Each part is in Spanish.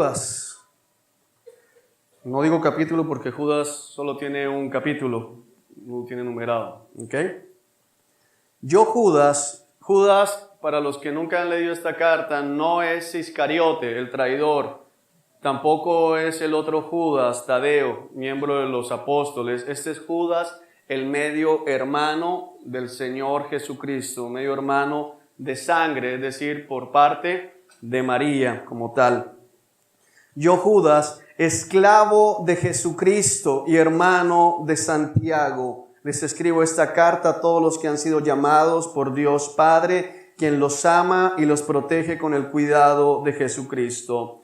Judas. No digo capítulo porque Judas solo tiene un capítulo, no tiene numerado. ¿Ok? Yo Judas, para los que nunca han leído esta carta, no es Iscariote, el traidor. Tampoco es el otro Judas, Tadeo, miembro de los apóstoles. Este es Judas, el medio hermano del Señor Jesucristo, medio hermano de sangre, es decir, por parte de María como tal. Yo Judas, esclavo de Jesucristo y hermano de Santiago, les escribo esta carta a todos los que han sido llamados por Dios Padre, quien los ama y los protege con el cuidado de Jesucristo.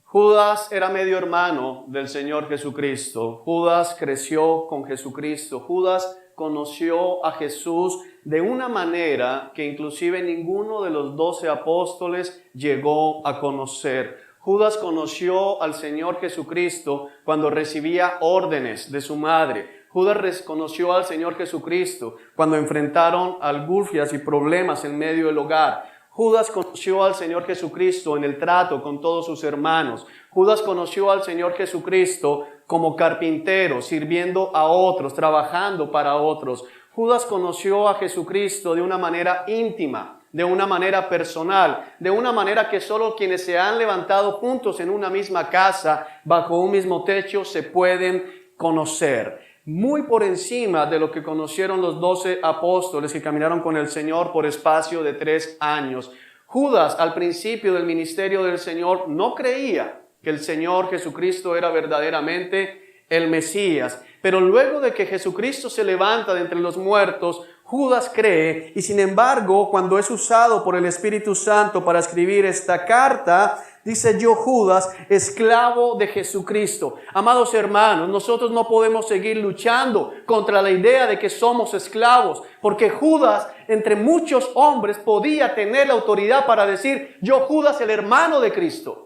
Judas era medio hermano del Señor Jesucristo. Judas creció con Jesucristo. Judas conoció a Jesús de una manera que inclusive ninguno de los 12 apóstoles llegó a conocer. Judas conoció al Señor Jesucristo cuando recibía órdenes de su madre. Judas conoció al Señor Jesucristo cuando enfrentaron angustias y problemas en medio del hogar. Judas conoció al Señor Jesucristo en el trato con todos sus hermanos. Judas conoció al Señor Jesucristo como carpintero, sirviendo a otros, trabajando para otros. Judas conoció a Jesucristo de una manera íntima, de una manera personal, de una manera que solo quienes se han levantado juntos en una misma casa, bajo un mismo techo, se pueden conocer. Muy por encima de lo que conocieron los 12 apóstoles que caminaron con el Señor por espacio de 3 años. Judas, al principio del ministerio del Señor, no creía que el Señor Jesucristo era verdaderamente el Mesías. Pero luego de que Jesucristo se levanta de entre los muertos, Judas cree, y sin embargo, cuando es usado por el Espíritu Santo para escribir esta carta, dice: yo Judas, esclavo de Jesucristo. Amados hermanos, nosotros no podemos seguir luchando contra la idea de que somos esclavos, porque Judas, entre muchos hombres, podía tener la autoridad para decir: yo Judas, el hermano de Cristo.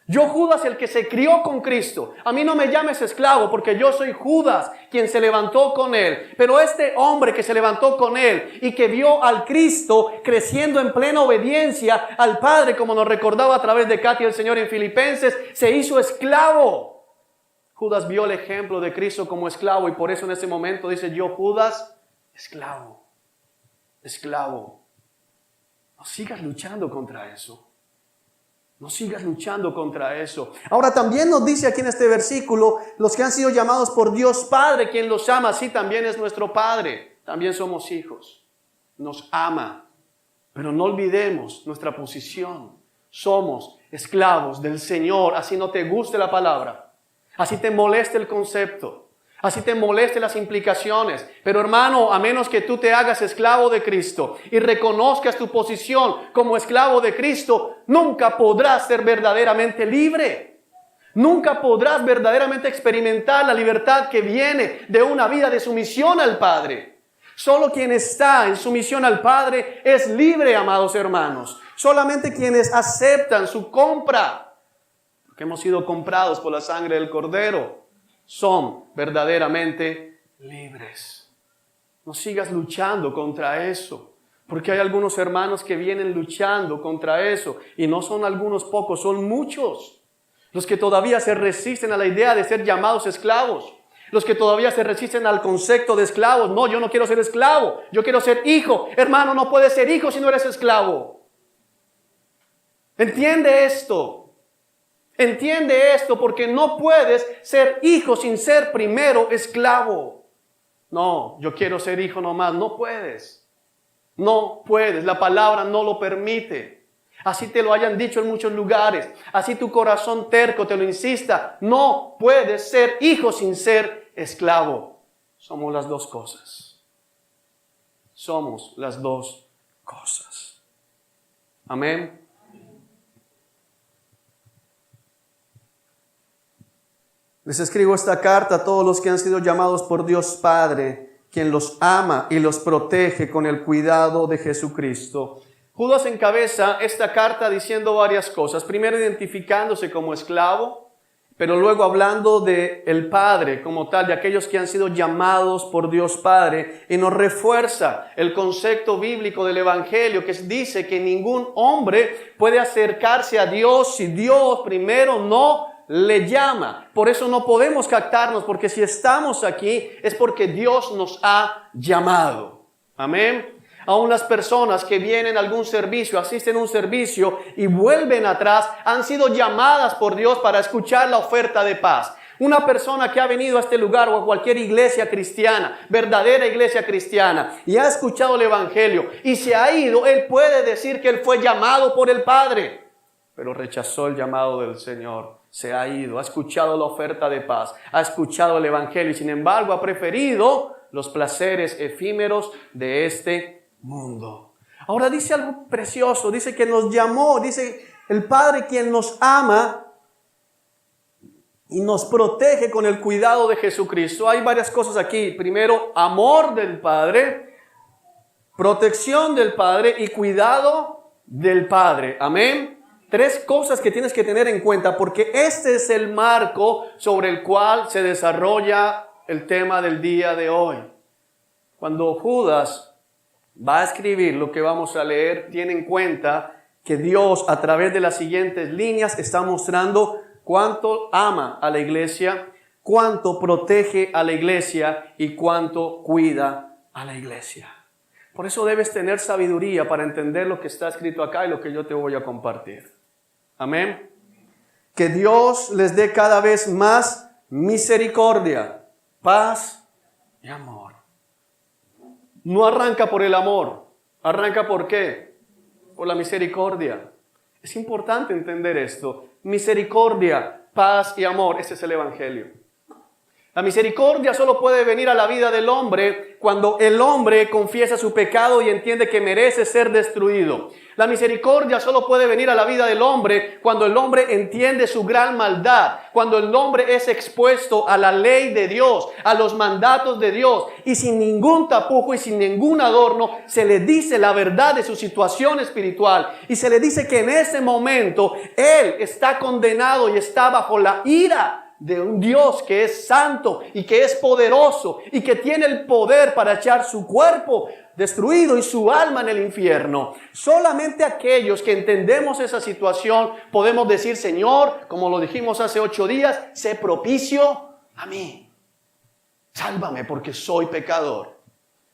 Yo Judas, el que se crió con Cristo. A mí no me llames esclavo porque yo soy Judas, quien se levantó con él. Pero este hombre que se levantó con él y que vio al Cristo creciendo en plena obediencia al Padre, como nos recordaba a través de Katy el Señor en Filipenses, se hizo esclavo. Judas vio el ejemplo de Cristo como esclavo y por eso en ese momento dice: yo Judas, esclavo, esclavo. No sigas luchando contra eso. No sigas luchando contra eso. Ahora también nos dice aquí en este versículo: los que han sido llamados por Dios Padre, quien los ama, así también es nuestro Padre. También somos hijos. Nos ama. Pero no olvidemos nuestra posición. Somos esclavos del Señor. Así no te guste la palabra. Así te moleste el concepto. Así te moleste las implicaciones. Pero hermano, a menos que tú te hagas esclavo de Cristo y reconozcas tu posición como esclavo de Cristo, nunca podrás ser verdaderamente libre. Nunca podrás verdaderamente experimentar la libertad que viene de una vida de sumisión al Padre. Solo quien está en sumisión al Padre es libre, amados hermanos. Solamente quienes aceptan su compra, porque hemos sido comprados por la sangre del Cordero, son verdaderamente libres. No sigas luchando contra eso, porque hay algunos hermanos que vienen luchando contra eso, y no son algunos pocos, son muchos los que todavía se resisten a la idea de ser llamados esclavos, los que todavía se resisten al concepto de esclavos. No, yo no quiero ser esclavo, yo quiero ser hijo. Hermano, no puedes ser hijo si no eres esclavo. Entiende esto. Entiende esto, porque no puedes ser hijo sin ser primero esclavo. No, yo quiero ser hijo nomás. No puedes. No puedes. La palabra no lo permite. Así te lo hayan dicho en muchos lugares. Así tu corazón terco te lo insista. No puedes ser hijo sin ser esclavo. Somos las dos cosas. Somos las dos cosas. Amén. Les escribo esta carta a todos los que han sido llamados por Dios Padre, quien los ama y los protege con el cuidado de Jesucristo. Judas encabeza esta carta diciendo varias cosas. Primero, identificándose como esclavo, pero luego hablando de el Padre como tal, de aquellos que han sido llamados por Dios Padre, y nos refuerza el concepto bíblico del Evangelio, que dice que ningún hombre puede acercarse a Dios si Dios primero no le llama. Por eso no podemos captarnos, porque si estamos aquí es porque Dios nos ha llamado. Amén. Aún las personas que vienen a algún servicio, asisten a un servicio y vuelven atrás, han sido llamadas por Dios para escuchar la oferta de paz. Una persona que ha venido a este lugar o a cualquier iglesia cristiana, verdadera iglesia cristiana, y ha escuchado el Evangelio y se ha ido, él puede decir que él fue llamado por el Padre, pero rechazó el llamado del Señor. Se ha ido, ha escuchado la oferta de paz, ha escuchado el Evangelio y sin embargo ha preferido los placeres efímeros de este mundo. Ahora dice algo precioso, dice que nos llamó, dice el Padre quien nos ama y nos protege con el cuidado de Jesucristo. Hay varias cosas aquí. Primero, amor del Padre, protección del Padre y cuidado del Padre. Amén. Tres cosas que tienes que tener en cuenta porque este es el marco sobre el cual se desarrolla el tema del día de hoy. Cuando Judas va a escribir lo que vamos a leer, tiene en cuenta que Dios a través de las siguientes líneas está mostrando cuánto ama a la iglesia, cuánto protege a la iglesia y cuánto cuida a la iglesia. Por eso debes tener sabiduría para entender lo que está escrito acá y lo que yo te voy a compartir. Amén. Que Dios les dé cada vez más misericordia, paz y amor. No arranca por el amor. ¿Arranca por qué? Por la misericordia. Es importante entender esto. Misericordia, paz y amor. Ese es el Evangelio. La misericordia solo puede venir a la vida del hombre cuando el hombre confiesa su pecado y entiende que merece ser destruido. La misericordia solo puede venir a la vida del hombre cuando el hombre entiende su gran maldad, cuando el hombre es expuesto a la ley de Dios, a los mandatos de Dios y sin ningún tapujo y sin ningún adorno se le dice la verdad de su situación espiritual y se le dice que en ese momento él está condenado y está bajo la ira de un Dios que es santo y que es poderoso y que tiene el poder para echar su cuerpo destruido y su alma en el infierno. Solamente aquellos que entendemos esa situación podemos decir: Señor, como lo dijimos hace 8 días, sé propicio a mí. Sálvame porque soy pecador.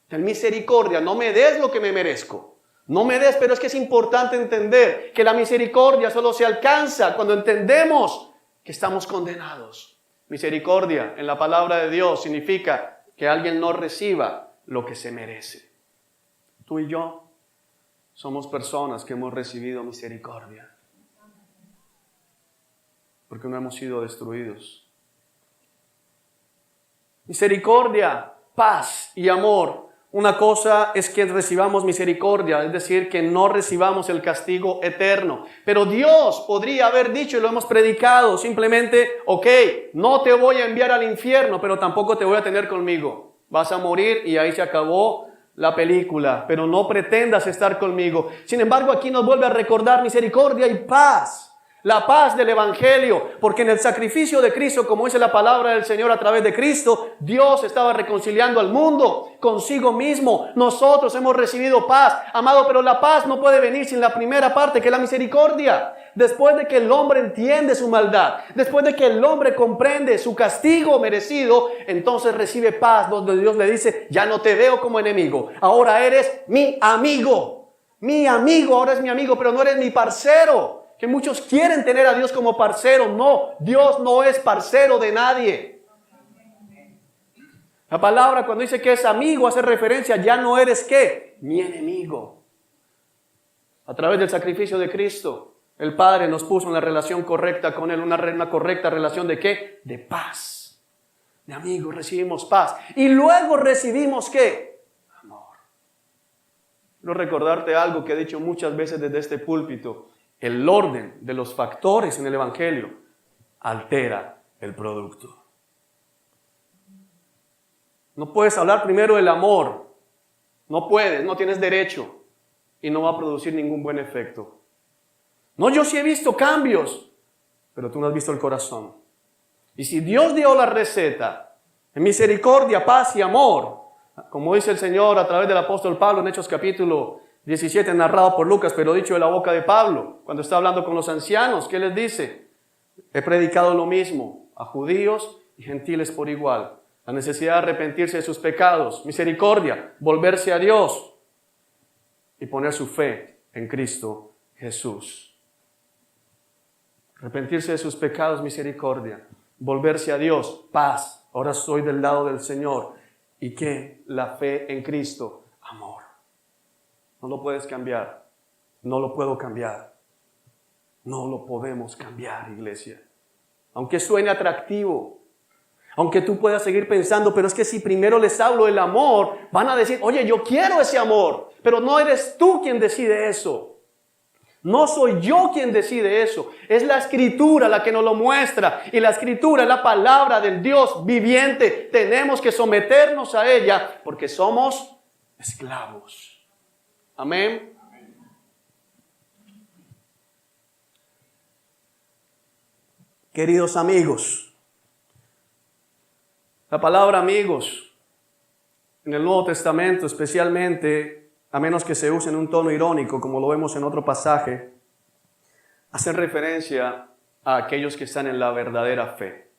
Ten misericordia, no me des lo que me merezco. No me des, pero es que es importante entender que la misericordia solo se alcanza cuando entendemos que estamos condenados. Misericordia en la palabra de Dios significa que alguien no reciba lo que se merece. Tú y yo somos personas que hemos recibido misericordia porque no hemos sido destruidos. Misericordia, paz y amor. Una cosa es que recibamos misericordia, es decir, que no recibamos el castigo eterno. Pero Dios podría haber dicho, y lo hemos predicado, simplemente: ok, no te voy a enviar al infierno, pero tampoco te voy a tener conmigo. Vas a morir y ahí se acabó la película, pero no pretendas estar conmigo. Sin embargo, aquí nos vuelve a recordar misericordia y paz. La paz del Evangelio, porque en el sacrificio de Cristo, como dice la palabra del Señor a través de Cristo, Dios estaba reconciliando al mundo consigo mismo. Nosotros hemos recibido paz, amado, pero la paz no puede venir sin la primera parte, que es la misericordia. Después de que el hombre entiende su maldad, después de que el hombre comprende su castigo merecido, entonces recibe paz, donde Dios le dice: ya no te veo como enemigo, ahora eres mi amigo. Mi amigo, ahora es mi amigo, pero no eres mi parcero. Que muchos quieren tener a Dios como parcero. No, Dios no es parcero de nadie. La palabra cuando dice que es amigo hace referencia: ya no eres ¿qué? Mi enemigo. A través del sacrificio de Cristo, el Padre nos puso una relación correcta con Él, una correcta relación ¿de qué? De paz. De amigos, recibimos paz. Y luego recibimos ¿qué? Amor. Quiero recordarte algo que he dicho muchas veces desde este púlpito. El orden de los factores en el Evangelio altera el producto. No puedes hablar primero del amor. No puedes, no tienes derecho. Y no va a producir ningún buen efecto. No, yo sí he visto cambios, pero tú no has visto el corazón. Y si Dios dio la receta, en misericordia, paz y amor, como dice el Señor a través del apóstol Pablo en Hechos capítulo 17, narrado por Lucas, pero dicho de la boca de Pablo, cuando está hablando con los ancianos, ¿qué les dice? He predicado lo mismo a judíos y gentiles por igual. La necesidad de arrepentirse de sus pecados, misericordia, volverse a Dios y poner su fe en Cristo Jesús. Arrepentirse de sus pecados, misericordia, volverse a Dios, paz. Ahora soy del lado del Señor. ¿Y qué? La fe en Cristo, amor. No lo puedes cambiar. No lo puedo cambiar. No lo podemos cambiar, iglesia. Aunque suene atractivo, aunque tú puedas seguir pensando, pero es que si primero les hablo del amor, van a decir, oye, yo quiero ese amor, pero no eres tú quien decide eso. No soy yo quien decide eso. Es la Escritura la que nos lo muestra. Y la Escritura es la palabra del Dios viviente. Tenemos que someternos a ella porque somos esclavos. Amén. Queridos amigos, la palabra amigos en el Nuevo Testamento especialmente, a menos que se use en un tono irónico como lo vemos en otro pasaje, hace referencia a aquellos que están en la verdadera fe,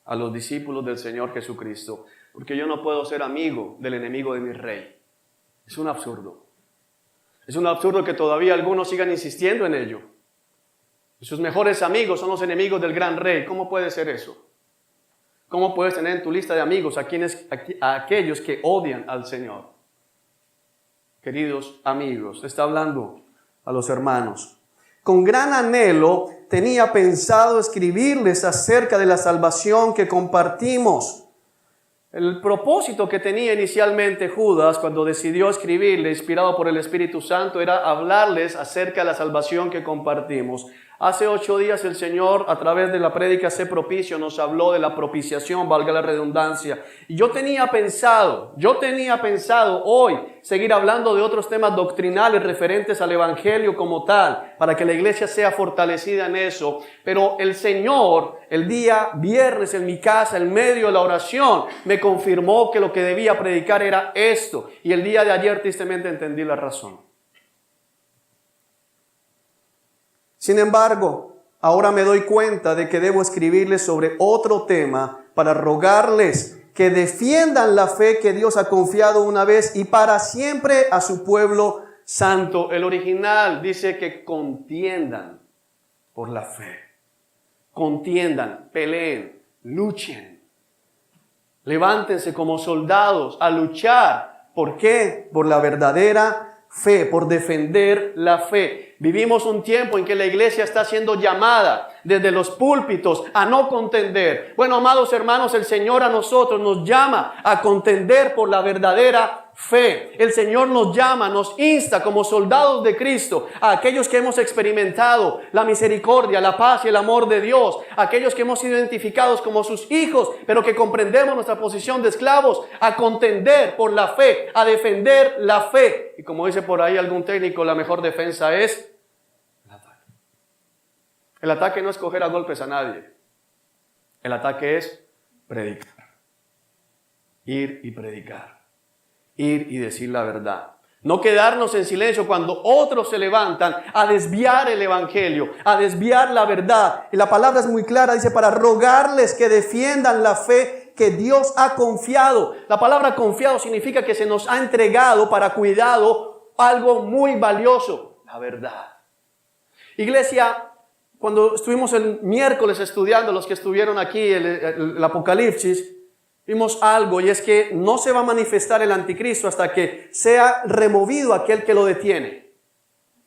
a los discípulos del Señor Jesucristo, porque yo no puedo ser amigo del enemigo de mi rey. Es un absurdo. Es un absurdo que todavía algunos sigan insistiendo en ello. Sus mejores amigos son los enemigos del gran rey. ¿Cómo puede ser eso? ¿Cómo puedes tener en tu lista de amigos a aquellos que odian al Señor? Queridos amigos, está hablando a los hermanos. Con gran anhelo tenía pensado escribirles acerca de la salvación que compartimos. El propósito que tenía inicialmente Judas cuando decidió escribirle, inspirado por el Espíritu Santo, era hablarles acerca de la salvación que compartimos. Hace 8 días el Señor, a través de la prédica Sé Propicio, nos habló de la propiciación, valga la redundancia. Y yo tenía pensado hoy seguir hablando de otros temas doctrinales referentes al Evangelio como tal, para que la iglesia sea fortalecida en eso. Pero el Señor, el día viernes en mi casa, en medio de la oración, me confirmó que lo que debía predicar era esto. Y el día de ayer tristemente entendí la razón. Sin embargo, ahora me doy cuenta de que debo escribirles sobre otro tema para rogarles que defiendan la fe que Dios ha confiado una vez y para siempre a su pueblo santo. El original dice que contiendan por la fe. Contiendan, peleen, luchen. Levántense como soldados a luchar. ¿Por qué? Por la verdadera fe, por defender la fe. Vivimos un tiempo en que la iglesia está siendo llamada desde los púlpitos a no contender. Bueno, amados hermanos, el Señor a nosotros nos llama a contender por la verdadera fe. El Señor nos llama, nos insta como soldados de Cristo, a aquellos que hemos experimentado la misericordia, la paz y el amor de Dios, a aquellos que hemos sido identificados como sus hijos, pero que comprendemos nuestra posición de esclavos, a contender por la fe, a defender la fe. Y como dice por ahí algún técnico, la mejor defensa es el ataque. El ataque no es coger a golpes a nadie. El ataque es predicar. Ir y predicar. Ir y decir la verdad. No quedarnos en silencio cuando otros se levantan a desviar el evangelio, a desviar la verdad. Y la palabra es muy clara, dice para rogarles que defiendan la fe que Dios ha confiado. La palabra confiado significa que se nos ha entregado para cuidado algo muy valioso, la verdad. Iglesia, cuando estuvimos el miércoles estudiando, los que estuvieron aquí el Apocalipsis, vimos algo y es que no se va a manifestar el anticristo hasta que sea removido aquel que lo detiene.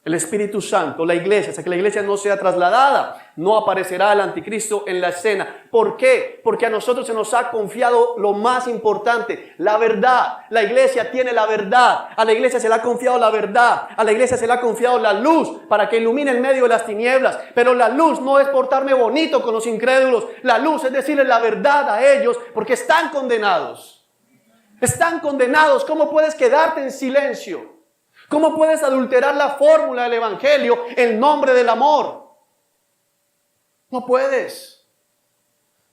El Espíritu Santo, la iglesia, hasta que la iglesia no sea trasladada, no aparecerá el anticristo en la escena. ¿Por qué? Porque a nosotros se nos ha confiado lo más importante, la verdad. La iglesia tiene la verdad. A la iglesia se le ha confiado la verdad. A la iglesia se le ha confiado la luz para que ilumine en medio de las tinieblas. Pero la luz no es portarme bonito con los incrédulos. La luz es decirles la verdad a ellos porque están condenados. Están condenados. ¿Cómo puedes quedarte en silencio? ¿Cómo puedes adulterar la fórmula del evangelio en nombre del amor? No puedes.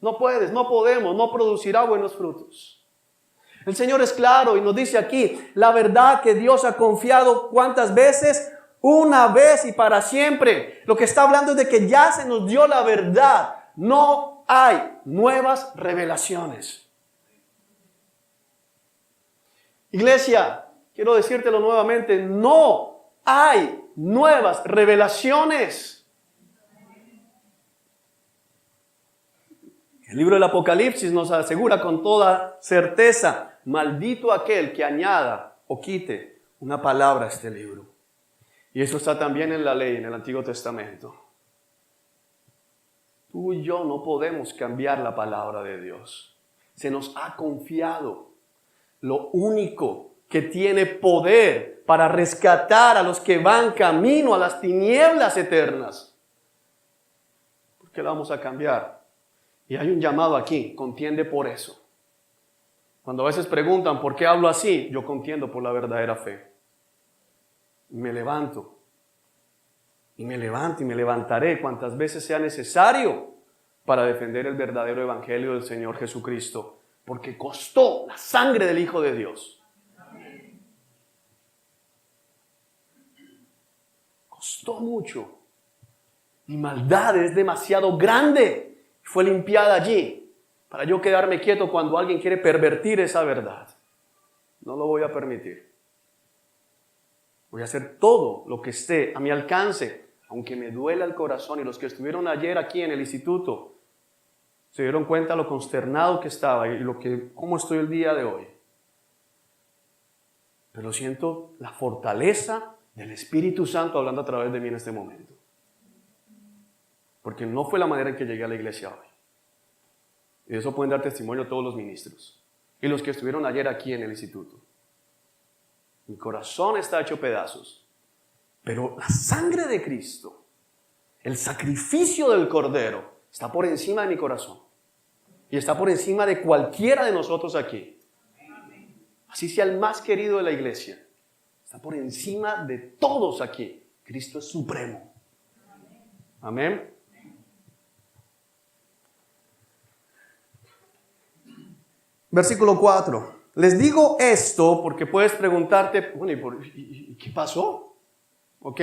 No puedes, no podemos, no producirá buenos frutos. El Señor es claro y nos dice aquí, la verdad que Dios ha confiado, ¿cuántas veces? Una vez y para siempre. Lo que está hablando es de que ya se nos dio la verdad. No hay nuevas revelaciones. Iglesia, quiero decírtelo nuevamente, no hay nuevas revelaciones. El libro del Apocalipsis nos asegura con toda certeza, maldito aquel que añada o quite una palabra a este libro. Y eso está también en la ley, en el Antiguo Testamento. Tú y yo no podemos cambiar la palabra de Dios. Se nos ha confiado lo único que tiene poder para rescatar a los que van camino a las tinieblas eternas. ¿Por qué la vamos a cambiar? Y hay un llamado aquí, contiende por eso. Cuando a veces preguntan por qué hablo así, yo contiendo por la verdadera fe. Me levanto. Y me levanto y me levantaré cuantas veces sea necesario para defender el verdadero evangelio del Señor Jesucristo. Porque costó la sangre del Hijo de Dios. Costó mucho. Mi maldad es demasiado grande. Fue limpiada allí para yo quedarme quieto cuando alguien quiere pervertir esa verdad. No lo voy a permitir. Voy a hacer todo lo que esté a mi alcance, aunque me duela el corazón. Y los que estuvieron ayer aquí en el instituto se dieron cuenta lo consternado que estaba y cómo estoy el día de hoy. Pero siento la fortaleza del Espíritu Santo hablando a través de mí en este momento. Porque no fue la manera en que llegué a la iglesia hoy. Y de eso pueden dar testimonio todos los ministros. Y los que estuvieron ayer aquí en el instituto. Mi corazón está hecho pedazos. Pero la sangre de Cristo, el sacrificio del Cordero, está por encima de mi corazón. Y está por encima de cualquiera de nosotros aquí. Así sea el más querido de la iglesia. Está por encima de todos aquí. Cristo es supremo. Amén. Versículo 4. Les digo esto porque puedes preguntarte, bueno, ¿y qué pasó? Ok.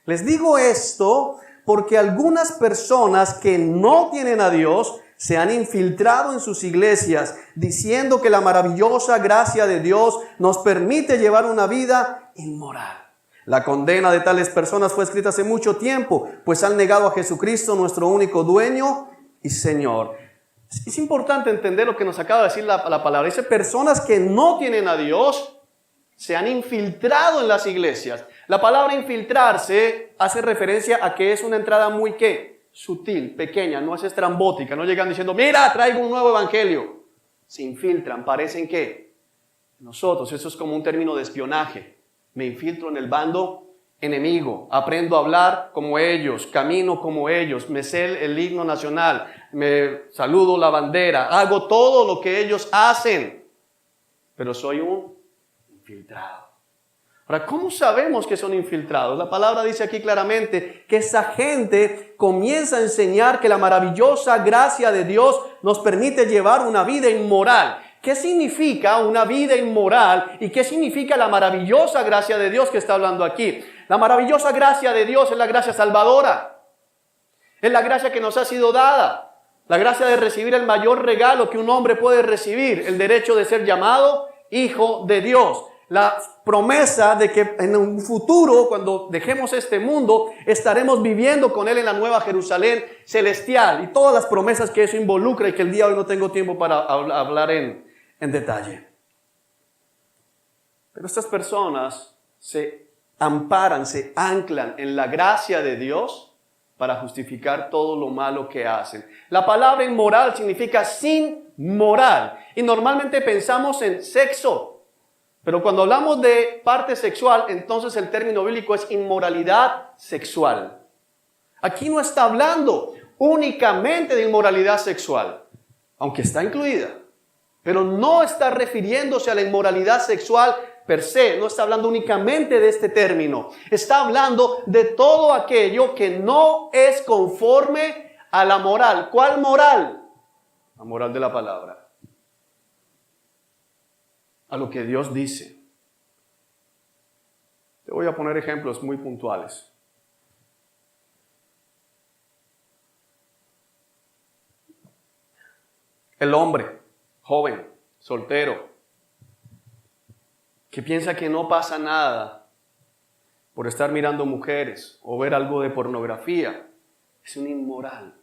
Les digo esto porque algunas personas que no tienen a Dios se han infiltrado en sus iglesias diciendo que la maravillosa gracia de Dios nos permite llevar una vida inmoral. La condena de tales personas fue escrita hace mucho tiempo, pues han negado a Jesucristo, nuestro único dueño y Señor. Es importante entender lo que nos acaba de decir la palabra. Dice, personas que no tienen a Dios se han infiltrado en las iglesias. La palabra infiltrarse hace referencia a que es una entrada muy, ¿qué? Sutil, pequeña, no es estrambótica. No llegan diciendo, mira, traigo un nuevo evangelio. Se infiltran, parecen ¿qué? Nosotros, eso es como un término de espionaje. Me infiltro en el bando enemigo, aprendo a hablar como ellos, camino como ellos, me sé el himno nacional, me saludo la bandera, hago todo lo que ellos hacen, pero soy un infiltrado. Ahora, ¿cómo sabemos que son infiltrados? La palabra dice aquí claramente que esa gente comienza a enseñar que la maravillosa gracia de Dios nos permite llevar una vida inmoral. ¿Qué significa una vida inmoral y qué significa la maravillosa gracia de Dios que está hablando aquí? La maravillosa gracia de Dios es la gracia salvadora. Es la gracia que nos ha sido dada. La gracia de recibir el mayor regalo que un hombre puede recibir, el derecho de ser llamado hijo de Dios. La promesa de que en un futuro, cuando dejemos este mundo, estaremos viviendo con Él en la nueva Jerusalén celestial. Y todas las promesas que eso involucra y que el día de hoy no tengo tiempo para hablar en detalle. Pero estas personas se amparan, se anclan en la gracia de Dios para justificar todo lo malo que hacen. La palabra inmoral significa sin moral. Y normalmente pensamos en sexo. Pero cuando hablamos de parte sexual, entonces el término bíblico es inmoralidad sexual. Aquí no está hablando únicamente de inmoralidad sexual, aunque está incluida. Pero no está refiriéndose a la inmoralidad sexual per se, no está hablando únicamente de este término. Está hablando de todo aquello que no es conforme a la moral. ¿Cuál moral? la moral de la palabra, a lo que Dios dice. Te voy a poner ejemplos muy puntuales. El hombre, joven, soltero, que piensa que no pasa nada por estar mirando mujeres o ver algo de pornografía, es un inmoral.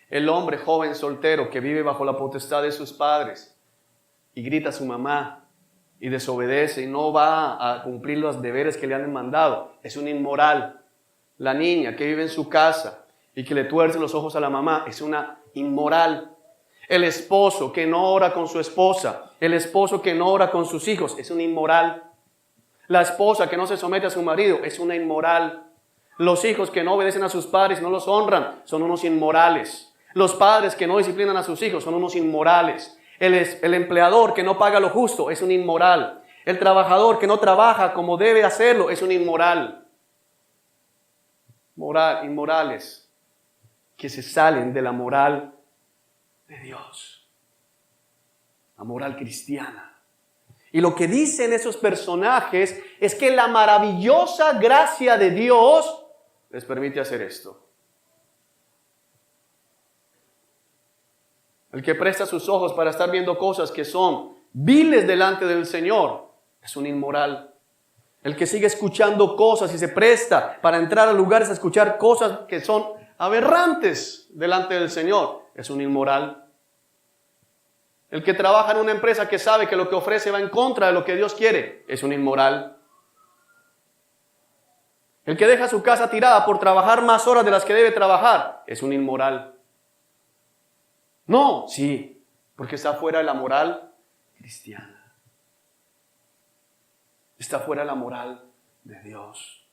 El hombre joven, soltero, que vive bajo la potestad de sus padres y grita a su mamá y desobedece y no va a cumplir los deberes que le han mandado, es un inmoral. La niña que vive en su casa y que le tuerce los ojos a la mamá, es una inmoral. El esposo que no ora con su esposa, el esposo que no ora con sus hijos, es un inmoral. La esposa que no se somete a su marido, es una inmoral. Los hijos que no obedecen a sus padres, no los honran, son unos inmorales. Los padres que no disciplinan a sus hijos, son unos inmorales. El empleador que no paga lo justo, es un inmoral. El trabajador que no trabaja como debe hacerlo, es un inmoral. Inmorales que se salen de la moral de Dios, la moral cristiana. Y lo que dicen esos personajes es que la maravillosa gracia de Dios les permite hacer esto. El que presta sus ojos para estar viendo cosas que son viles delante del Señor es un inmoral. El que sigue escuchando cosas y se presta para entrar a lugares a escuchar cosas que son aberrantes delante del Señor es un inmoral. El que trabaja en una empresa que sabe que lo que ofrece va en contra de lo que Dios quiere es un inmoral. El que deja su casa tirada por trabajar más horas de las que debe trabajar es un inmoral. No, sí, porque está fuera de la moral cristiana. Está fuera de la moral de Dios.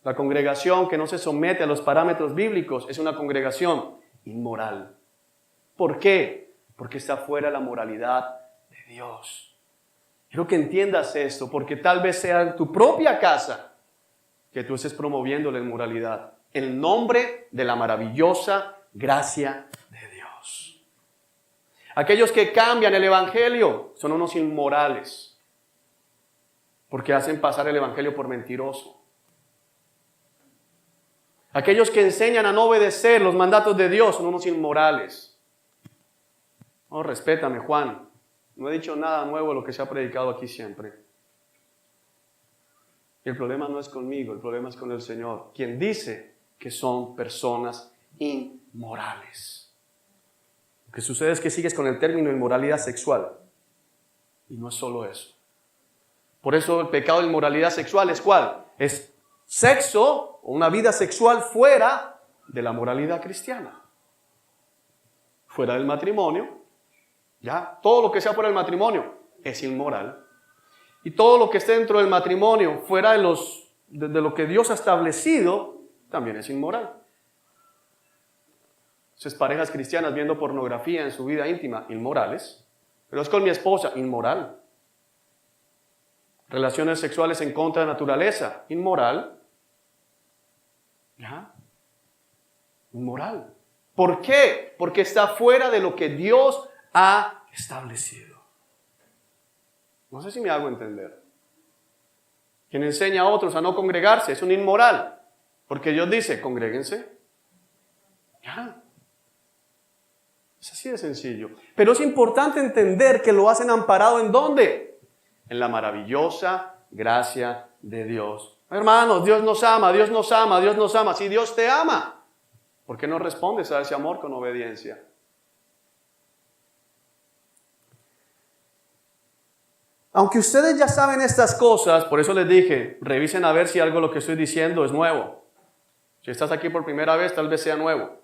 La congregación que no se somete a los parámetros bíblicos es una congregación inmoral. ¿Por qué? Porque está fuera de la moralidad de Dios. Quiero que entiendas esto, porque tal vez sea en tu propia casa que tú estés promoviendo la inmoralidad en nombre de la maravillosa gracia de Dios. Aquellos que cambian el evangelio son unos inmorales, porque hacen pasar el evangelio por mentiroso. Aquellos que enseñan a no obedecer los mandatos de Dios son unos inmorales. No, respétame, Juan. No he dicho nada nuevo de lo que se ha predicado aquí siempre. Y el problema no es conmigo, el problema es con el Señor, quien dice que son personas inmorales. Lo que sucede es que sigues con el término inmoralidad sexual. Y no es solo eso. Por eso el pecado de inmoralidad sexual es ¿cuál? Es sexo o una vida sexual fuera de la moralidad cristiana. Fuera del matrimonio, ya, todo lo que sea fuera del matrimonio es inmoral. Y todo lo que esté dentro del matrimonio, fuera de lo que Dios ha establecido, también es inmoral. Entonces, parejas cristianas viendo pornografía en su vida íntima, inmorales. Pero es con mi esposa, inmoral. Relaciones sexuales en contra de la naturaleza, inmoral. ¿Ya? Inmoral. ¿Por qué? Porque está fuera de lo que Dios ha establecido. No sé si me hago entender. Quien enseña a otros a no congregarse es un inmoral. Porque Dios dice, congréguense. Ya. Es así de sencillo. Pero es importante entender que lo hacen amparado ¿en dónde? En la maravillosa gracia de Dios. Hermanos, Dios nos ama, Dios nos ama, Dios nos ama. Si Dios te ama, ¿por qué no respondes a ese amor con obediencia? Aunque ustedes ya saben estas cosas, por eso les dije, revisen a ver si algo de lo que estoy diciendo es nuevo. Si estás aquí por primera vez, tal vez sea nuevo.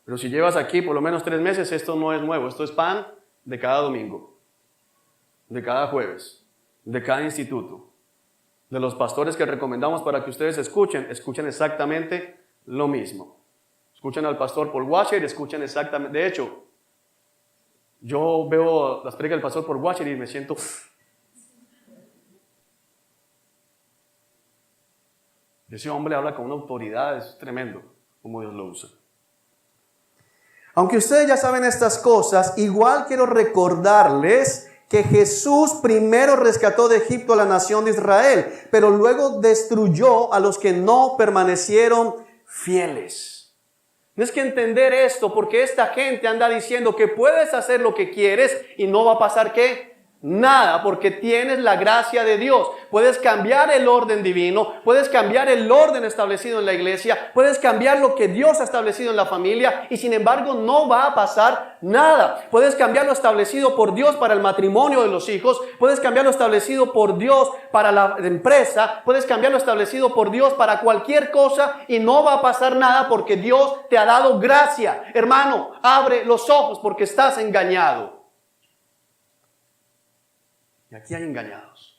Pero si llevas aquí por lo menos 3 meses, esto no es nuevo. Esto es pan de cada domingo, de cada jueves, de cada instituto. De los pastores que recomendamos para que ustedes escuchen exactamente lo mismo. Escuchen al pastor Paul Washer, escuchen exactamente. De hecho, yo veo las predicas del pastor Paul Washer y me siento... Ese hombre habla con una autoridad, es tremendo como Dios lo usa. Aunque ustedes ya saben estas cosas, igual quiero recordarles que Jesús primero rescató de Egipto a la nación de Israel, pero luego destruyó a los que no permanecieron fieles. Tienes que entender esto, porque esta gente anda diciendo que puedes hacer lo que quieres y no va a pasar ¿qué? Nada, porque tienes la gracia de Dios. Puedes cambiar el orden divino, puedes cambiar el orden establecido en la iglesia, puedes cambiar lo que Dios ha establecido en la familia y sin embargo no va a pasar nada. Puedes cambiar lo establecido por Dios para el matrimonio de los hijos, puedes cambiar lo establecido por Dios para la empresa, puedes cambiar lo establecido por Dios para cualquier cosa y no va a pasar nada porque Dios te ha dado gracia. Hermano, abre los ojos porque estás engañado. Y aquí hay engañados.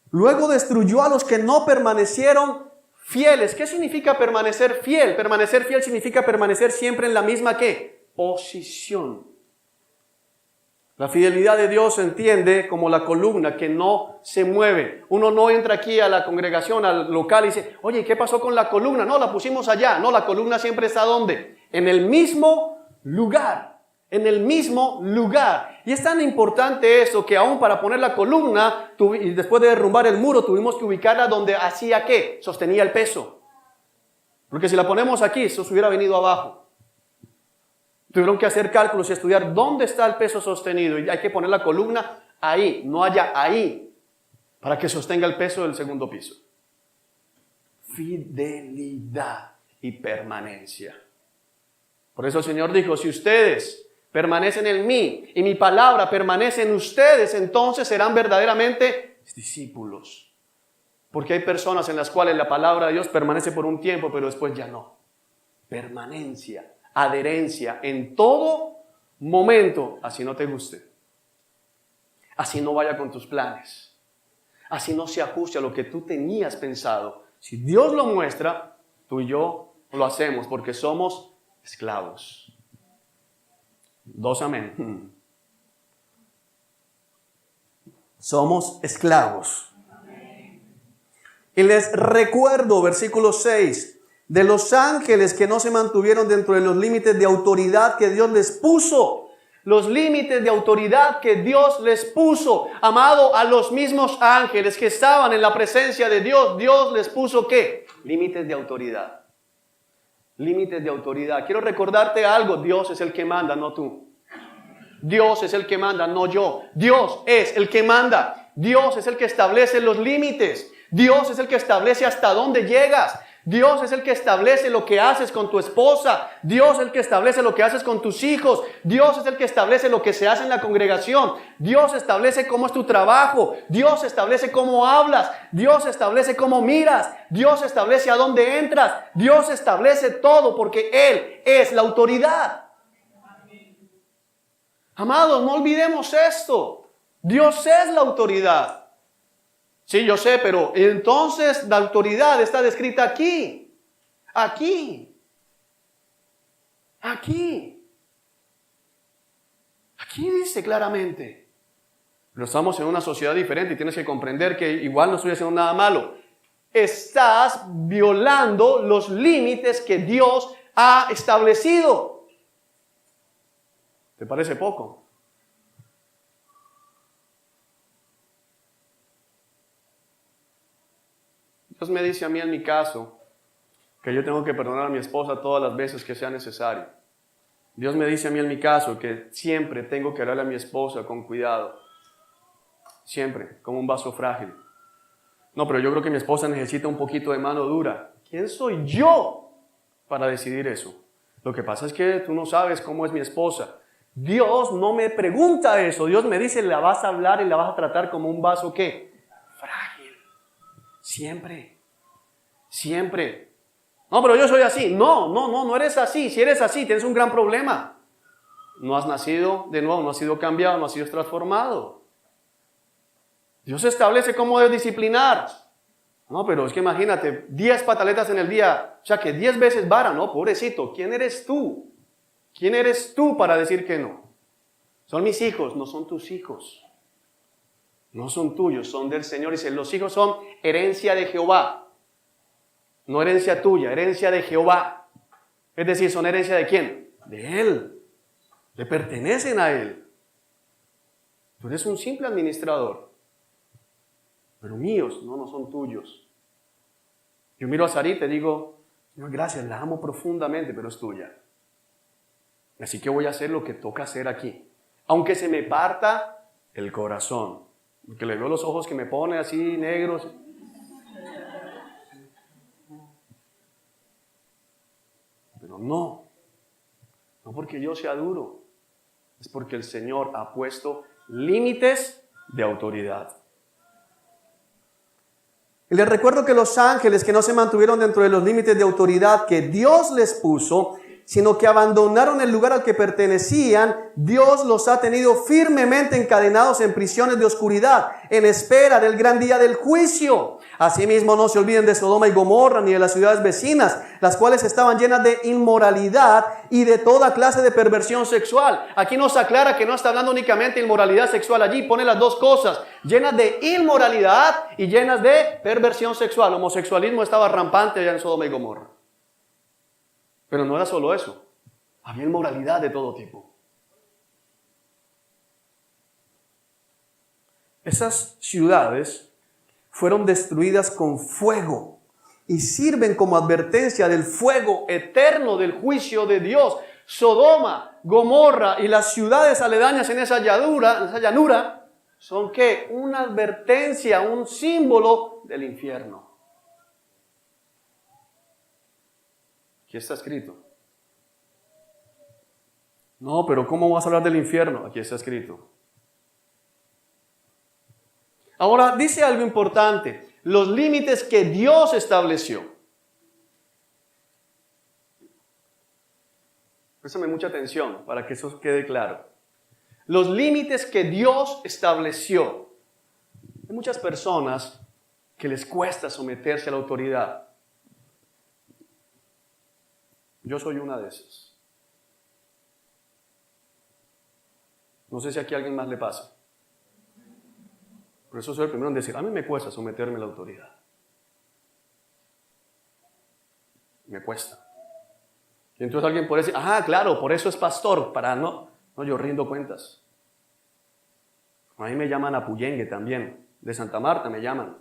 Luego destruyó a los que no permanecieron fieles. ¿Qué significa permanecer fiel? Permanecer fiel significa permanecer siempre en la misma ¿qué? Posición. La fidelidad de Dios se entiende como la columna que no se mueve. Uno no entra aquí a la congregación, al local y dice, oye, ¿qué pasó con la columna? No, la pusimos allá. No, la columna siempre está ¿dónde? En el mismo lugar. En el mismo lugar. Y es tan importante eso que aún para poner la columna y después de derrumbar el muro tuvimos que ubicarla donde hacía ¿qué? Sostenía el peso. Porque si la ponemos aquí, eso se hubiera venido abajo. Tuvieron que hacer cálculos y estudiar dónde está el peso sostenido. Y hay que poner la columna ahí, no allá, ahí, para que sostenga el peso del segundo piso. Fidelidad y permanencia. Por eso el Señor dijo, si ustedes permanecen en mí y mi palabra permanece en ustedes, entonces serán verdaderamente discípulos. Porque hay personas en las cuales la palabra de Dios permanece por un tiempo, pero después ya no. Permanencia, adherencia en todo momento, así no te guste, así no vaya con tus planes, así no se ajuste a lo que tú tenías pensado. Si Dios lo muestra, tú y yo lo hacemos porque somos esclavos. Dos amén. Somos esclavos. Y les recuerdo, versículo 6, de los ángeles que no se mantuvieron dentro de los límites de autoridad que Dios les puso. Los límites de autoridad que Dios les puso. Amado, a los mismos ángeles que estaban en la presencia de Dios, Dios les puso ¿qué? Límites de autoridad. Límites de autoridad. Quiero recordarte algo, Dios es el que manda, no tú. Dios es el que manda, no yo. Dios es el que manda. Dios es el que establece los límites. Dios es el que establece hasta dónde llegas. Dios es el que establece lo que haces con tu esposa. Dios es el que establece lo que haces con tus hijos. Dios es el que establece lo que se hace en la congregación. Dios establece cómo es tu trabajo. Dios establece cómo hablas. Dios establece cómo miras. Dios establece a dónde entras. Dios establece todo porque Él es la autoridad. Amados, no olvidemos esto. Dios es la autoridad. Sí, yo sé, pero entonces la autoridad está descrita aquí. Aquí. Aquí. Aquí dice claramente. Pero estamos en una sociedad diferente y tienes que comprender que igual no estoy haciendo nada malo. Estás violando los límites que Dios ha establecido. ¿Te parece poco? Dios me dice a mí en mi caso que yo tengo que perdonar a mi esposa todas las veces que sea necesario. Dios me dice a mí en mi caso que siempre tengo que hablarle a mi esposa con cuidado. Siempre, como un vaso frágil. No, pero yo creo que mi esposa necesita un poquito de mano dura. ¿Quién soy yo para decidir eso? Lo que pasa es que tú no sabes cómo es mi esposa. Dios no me pregunta eso. Dios me dice, la vas a hablar y la vas a tratar como un vaso, ¿qué? Frágil. Siempre. Siempre. No, pero yo soy así. No eres así. Si eres así, tienes un gran problema. No has nacido de nuevo, no has sido cambiado, no has sido transformado. Dios establece cómo debes disciplinar. No, pero es que imagínate, 10 pataletas en el día, o sea que 10 veces vara, no, pobrecito, ¿quién eres tú? ¿Quién eres tú para decir que no? Son mis hijos, no son tus hijos. No son tuyos, son del Señor. Dice, los hijos son herencia de Jehová. No herencia tuya, herencia de Jehová. Es decir, ¿son herencia de quién? De Él. Le pertenecen a Él. Tú eres un simple administrador. Pero míos, no son tuyos. Yo miro a Sarita y digo, Señor, gracias, la amo profundamente, pero es tuya. Así que voy a hacer lo que toca hacer aquí. Aunque se me parta el corazón. Porque le veo los ojos que me pone así negros. Pero no porque yo sea duro. Es porque el Señor ha puesto límites de autoridad. Y les recuerdo que los ángeles que no se mantuvieron dentro de los límites de autoridad que Dios les puso, sino que abandonaron el lugar al que pertenecían, Dios los ha tenido firmemente encadenados en prisiones de oscuridad, en espera del gran día del juicio. Asimismo, no se olviden de Sodoma y Gomorra ni de las ciudades vecinas, las cuales estaban llenas de inmoralidad y de toda clase de perversión sexual. Aquí nos aclara que no está hablando únicamente de inmoralidad sexual. Allí pone las dos cosas, llenas de inmoralidad y llenas de perversión sexual. El homosexualismo estaba rampante allá en Sodoma y Gomorra. Pero no era solo eso, había inmoralidad de todo tipo. Esas ciudades fueron destruidas con fuego y sirven como advertencia del fuego eterno del juicio de Dios. Sodoma, Gomorra y las ciudades aledañas en esa llanura, son ¿qué? Una advertencia, un símbolo del infierno. Aquí está escrito. No, pero ¿cómo vas a hablar del infierno? Aquí está escrito. Ahora, dice algo importante. Los límites que Dios estableció. Préstame mucha atención para que eso quede claro. Los límites que Dios estableció. Hay muchas personas que les cuesta someterse a la autoridad. Yo soy una de esas. No sé si aquí a alguien más le pasa. Por eso soy el primero en decir, a mí me cuesta someterme a la autoridad. Me cuesta. Y entonces alguien puede decir, claro, por eso es pastor, para no, yo rindo cuentas. A mí me llaman Apuyengue también, de Santa Marta me llaman.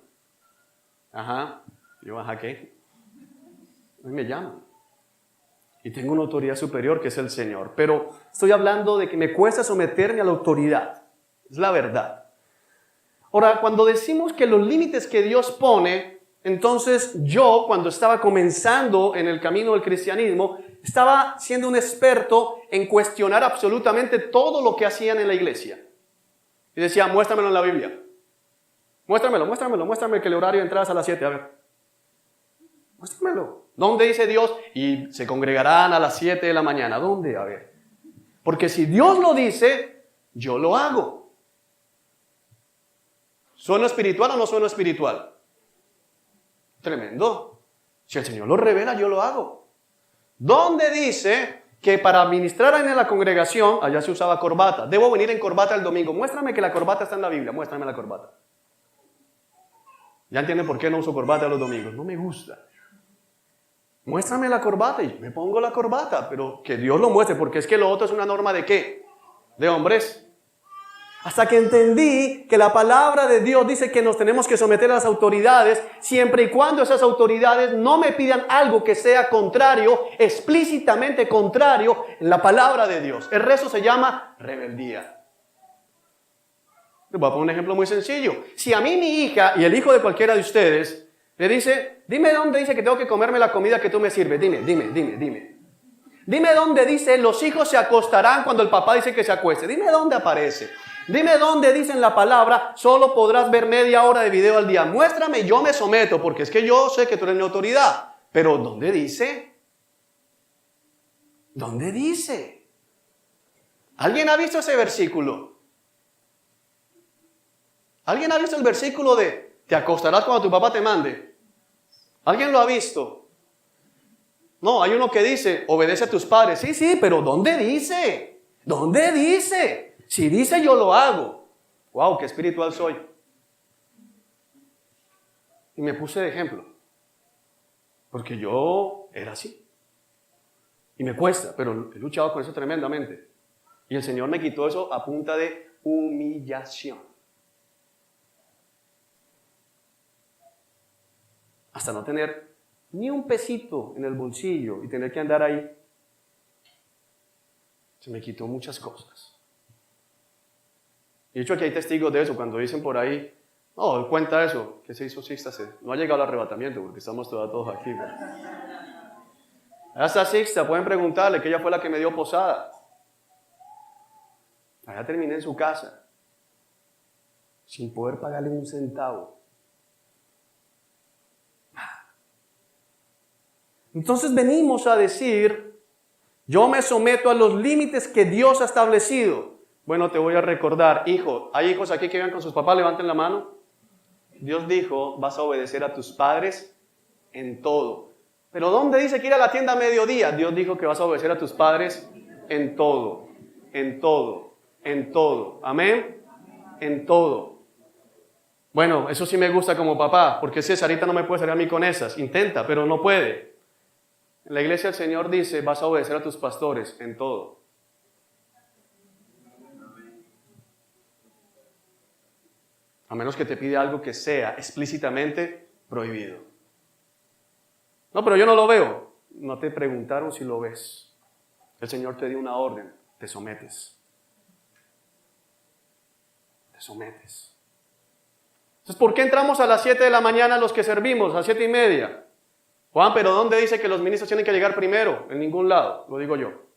Yo, ¿qué? A mí me llaman. Y tengo una autoridad superior que es el Señor. Pero estoy hablando de que me cuesta someterme a la autoridad. Es la verdad. Ahora, cuando decimos que los límites que Dios pone, entonces yo, cuando estaba comenzando en el camino del cristianismo, estaba siendo un experto en cuestionar absolutamente todo lo que hacían en la iglesia. Y decía, muéstramelo en la Biblia. Muéstrame que el horario de entrada es a las 7. A ver. Muéstramelo. ¿Dónde dice Dios? Y se congregarán a las 7 de la mañana. ¿Dónde? A ver. Porque si Dios lo dice, yo lo hago. ¿Sueno espiritual o no sueno espiritual? Tremendo. Si el Señor lo revela, yo lo hago. ¿Dónde dice que para ministrar en la congregación, allá se usaba corbata? Debo venir en corbata el domingo. Muéstrame que la corbata está en la Biblia. Muéstrame la corbata. Ya entienden por qué no uso corbata los domingos. No me gusta. Muéstrame la corbata y yo me pongo la corbata, pero que Dios lo muestre, porque es que lo otro es una norma ¿de qué? De hombres. Hasta que entendí que la palabra de Dios dice que nos tenemos que someter a las autoridades siempre y cuando esas autoridades no me pidan algo que sea contrario, explícitamente contrario en la palabra de Dios. El resto se llama rebeldía. Les voy a poner un ejemplo muy sencillo. Si a mí mi hija y el hijo de cualquiera de ustedes le dice, dime dónde dice que tengo que comerme la comida que tú me sirves. Dime. Dime dónde dice los hijos se acostarán cuando el papá dice que se acueste. Dime dónde aparece. Dime dónde dice en la palabra, solo podrás ver media hora de video al día. Muéstrame y yo me someto, porque es que yo sé que tú eres mi autoridad. Pero ¿dónde dice? ¿Dónde dice? ¿Alguien ha visto ese versículo? ¿Alguien ha visto el versículo de te acostarás cuando tu papá te mande? ¿Alguien lo ha visto? No, hay uno que dice, obedece a tus padres. Sí, pero ¿dónde dice? ¿Dónde dice? Si dice, yo lo hago. ¡Wow! ¡Qué espiritual soy! Y me puse de ejemplo. Porque yo era así. Y me cuesta, pero he luchado con eso tremendamente. Y el Señor me quitó eso a punta de humillación. Hasta no tener ni un pesito en el bolsillo y tener que andar ahí. Se me quitó muchas cosas. Y de hecho aquí hay testigos de eso, cuando dicen por ahí, no, él cuenta eso, que se hizo Sixta, no ha llegado al arrebatamiento porque estamos todos aquí. A esa Sixta pueden preguntarle que ella fue la que me dio posada. Allá terminé en su casa, sin poder pagarle un centavo. Entonces venimos a decir, yo me someto a los límites que Dios ha establecido. Bueno, te voy a recordar, hijo, ¿hay hijos aquí que vivan con sus papás? Levanten la mano. Dios dijo, vas a obedecer a tus padres en todo. Pero ¿dónde dice que ir a la tienda a mediodía? Dios dijo que vas a obedecer a tus padres en todo, en todo, en todo. ¿Amén? En todo. Bueno, eso sí me gusta como papá, porque Cesarita no me puede salir a mí con esas. Intenta, pero no puede. En la iglesia el Señor dice, vas a obedecer a tus pastores en todo. A menos que te pide algo que sea explícitamente prohibido. No, pero yo no lo veo. No te preguntaron si lo ves. El Señor te dio una orden, te sometes. Te sometes. Entonces, ¿por qué entramos a las 7 de la mañana los que servimos, a las 7:30? Juan, pero ¿dónde dice que los ministros tienen que llegar primero? En ningún lado, lo digo yo.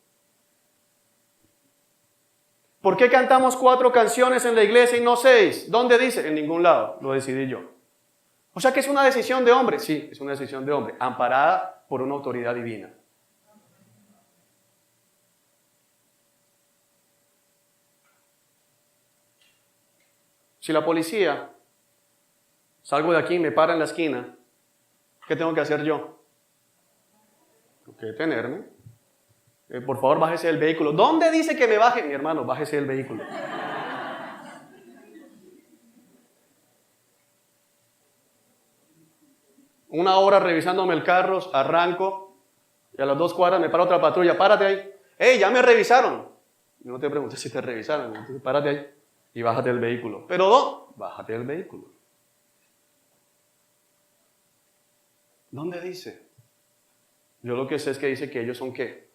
¿Por qué cantamos 4 canciones en la iglesia y no 6? ¿Dónde dice? En ningún lado, lo decidí yo. O sea que es una decisión de hombre. Sí, es una decisión de hombre, amparada por una autoridad divina. Si la policía, salgo de aquí y me para en la esquina, ¿qué tengo que hacer yo? Tengo que detenerme. Por favor, bájese del vehículo. ¿Dónde dice que me baje? Mi hermano, bájese del vehículo. Una hora revisándome el carro, arranco y a las 2 cuadras me para otra patrulla. Párate ahí. ¡Ey, ya me revisaron! Yo no te pregunté si te revisaron. Entonces, párate ahí y bájate del vehículo. ¿Pero no? Bájate del vehículo. ¿Dónde dice? Yo lo que sé es que dice que ellos son ¿qué?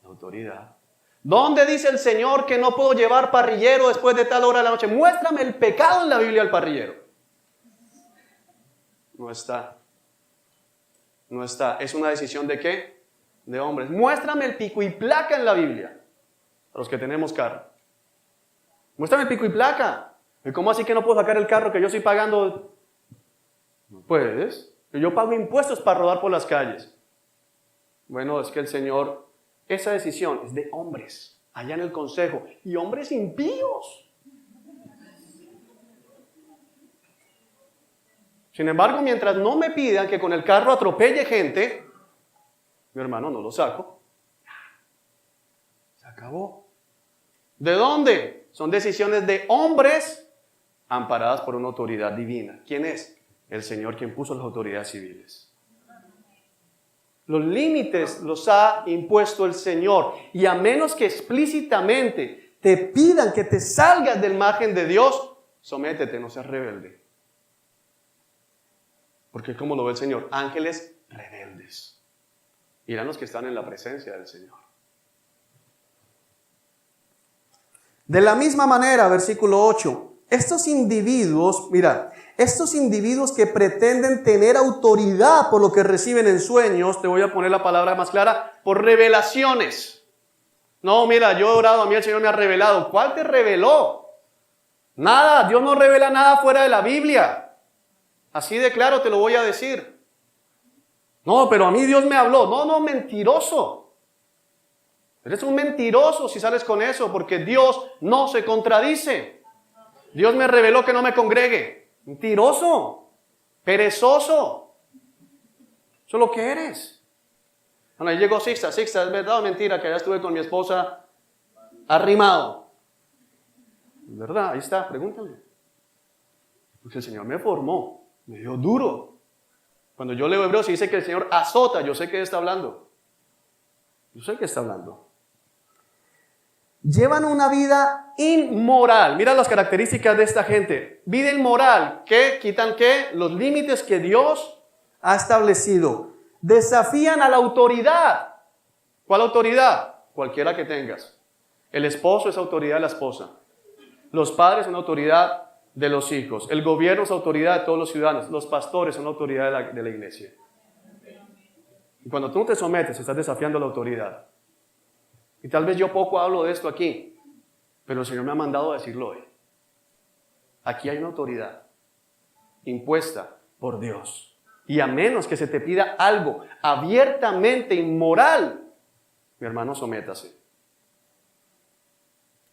Autoridad. ¿Dónde dice el Señor que no puedo llevar parrillero después de tal hora de la noche? Muéstrame el pecado en la Biblia del parrillero. No está. No está. ¿Es una decisión de qué? De hombres. Muéstrame el pico y placa en la Biblia. A los que tenemos carro. Muéstrame el pico y placa. ¿Y cómo así que no puedo sacar el carro que yo estoy pagando? No puedes. Yo pago impuestos para rodar por las calles. Bueno, es que el Señor, esa decisión es de hombres, allá en el consejo, y hombres impíos. Sin embargo, mientras no me pidan que con el carro atropelle gente, mi hermano, no lo saco. Se acabó. ¿De dónde? Son decisiones de hombres amparadas por una autoridad divina. ¿Quién es? El Señor, quien puso las autoridades civiles. Los límites los ha impuesto el Señor. Y a menos que explícitamente te pidan que te salgas del margen de Dios, sométete, no seas rebelde. Porque como lo ve el Señor, ángeles rebeldes. Irán los que están en la presencia del Señor. De la misma manera, versículo 8, estos individuos que pretenden tener autoridad por lo que reciben en sueños, te voy a poner la palabra más clara, por revelaciones. No, mira, yo he orado, a mí el Señor me ha revelado. ¿Cuál te reveló? Nada, Dios no revela nada fuera de la Biblia. Así de claro te lo voy a decir. No, pero a mí Dios me habló. No, mentiroso. Eres un mentiroso si sales con eso, porque Dios no se contradice. Dios me reveló que no me congregue. Mentiroso, perezoso. Eso es lo que eres. Bueno, ahí llegó Sixta, ¿es verdad o mentira que ya estuve con mi esposa arrimado? ¿Verdad? Ahí está, pregúntale. Porque el Señor me formó, me dio duro. Cuando yo leo Hebreos y dice que el Señor azota, yo sé que está hablando. Yo sé que está hablando. Llevan una vida inmoral. Mira las características de esta gente. Vida inmoral. ¿Qué? ¿Quitan qué? Los límites que Dios ha establecido. Desafían a la autoridad. ¿Cuál autoridad? Cualquiera que tengas. El esposo es autoridad de la esposa. Los padres son autoridad de los hijos. El gobierno es autoridad de todos los ciudadanos. Los pastores son autoridad de la iglesia. Y cuando tú no te sometes, estás desafiando la autoridad. Y tal vez yo poco hablo de esto aquí, pero el Señor me ha mandado a decirlo hoy. Aquí hay una autoridad impuesta por Dios. Y a menos que se te pida algo abiertamente inmoral, mi hermano, sométase.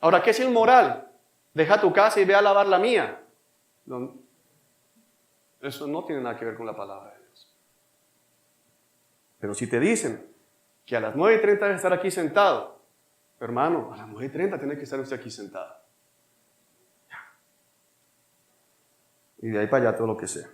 Ahora, ¿qué es inmoral? Deja tu casa y ve a lavar la mía. No, eso no tiene nada que ver con la palabra de Dios. Pero si te dicen que a las 9:30 debes estar aquí sentado, hermano, a las 9:30 tiene que estar usted aquí sentado. Y de ahí para allá todo lo que sea.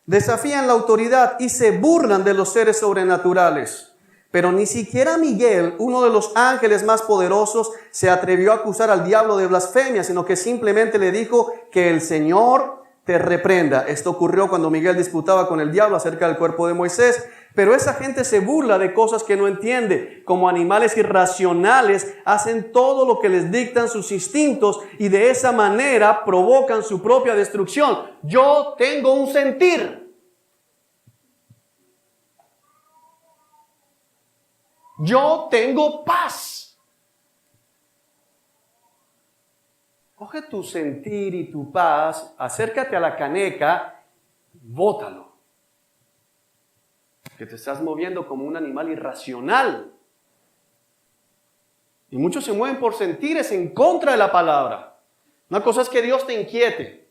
Desafían la autoridad y se burlan de los seres sobrenaturales. Pero ni siquiera Miguel, uno de los ángeles más poderosos, se atrevió a acusar al diablo de blasfemia, sino que simplemente le dijo que el Señor te reprenda. Esto ocurrió cuando Miguel disputaba con el diablo acerca del cuerpo de Moisés. Pero esa gente se burla de cosas que no entiende. Como animales irracionales, hacen todo lo que les dictan sus instintos y de esa manera provocan su propia destrucción. Yo tengo un sentir. Yo tengo paz. Coge tu sentir y tu paz, acércate a la caneca, bótalo. Que te estás moviendo como un animal irracional. Y muchos se mueven por sentires en contra de la palabra. Una cosa es que Dios te inquiete.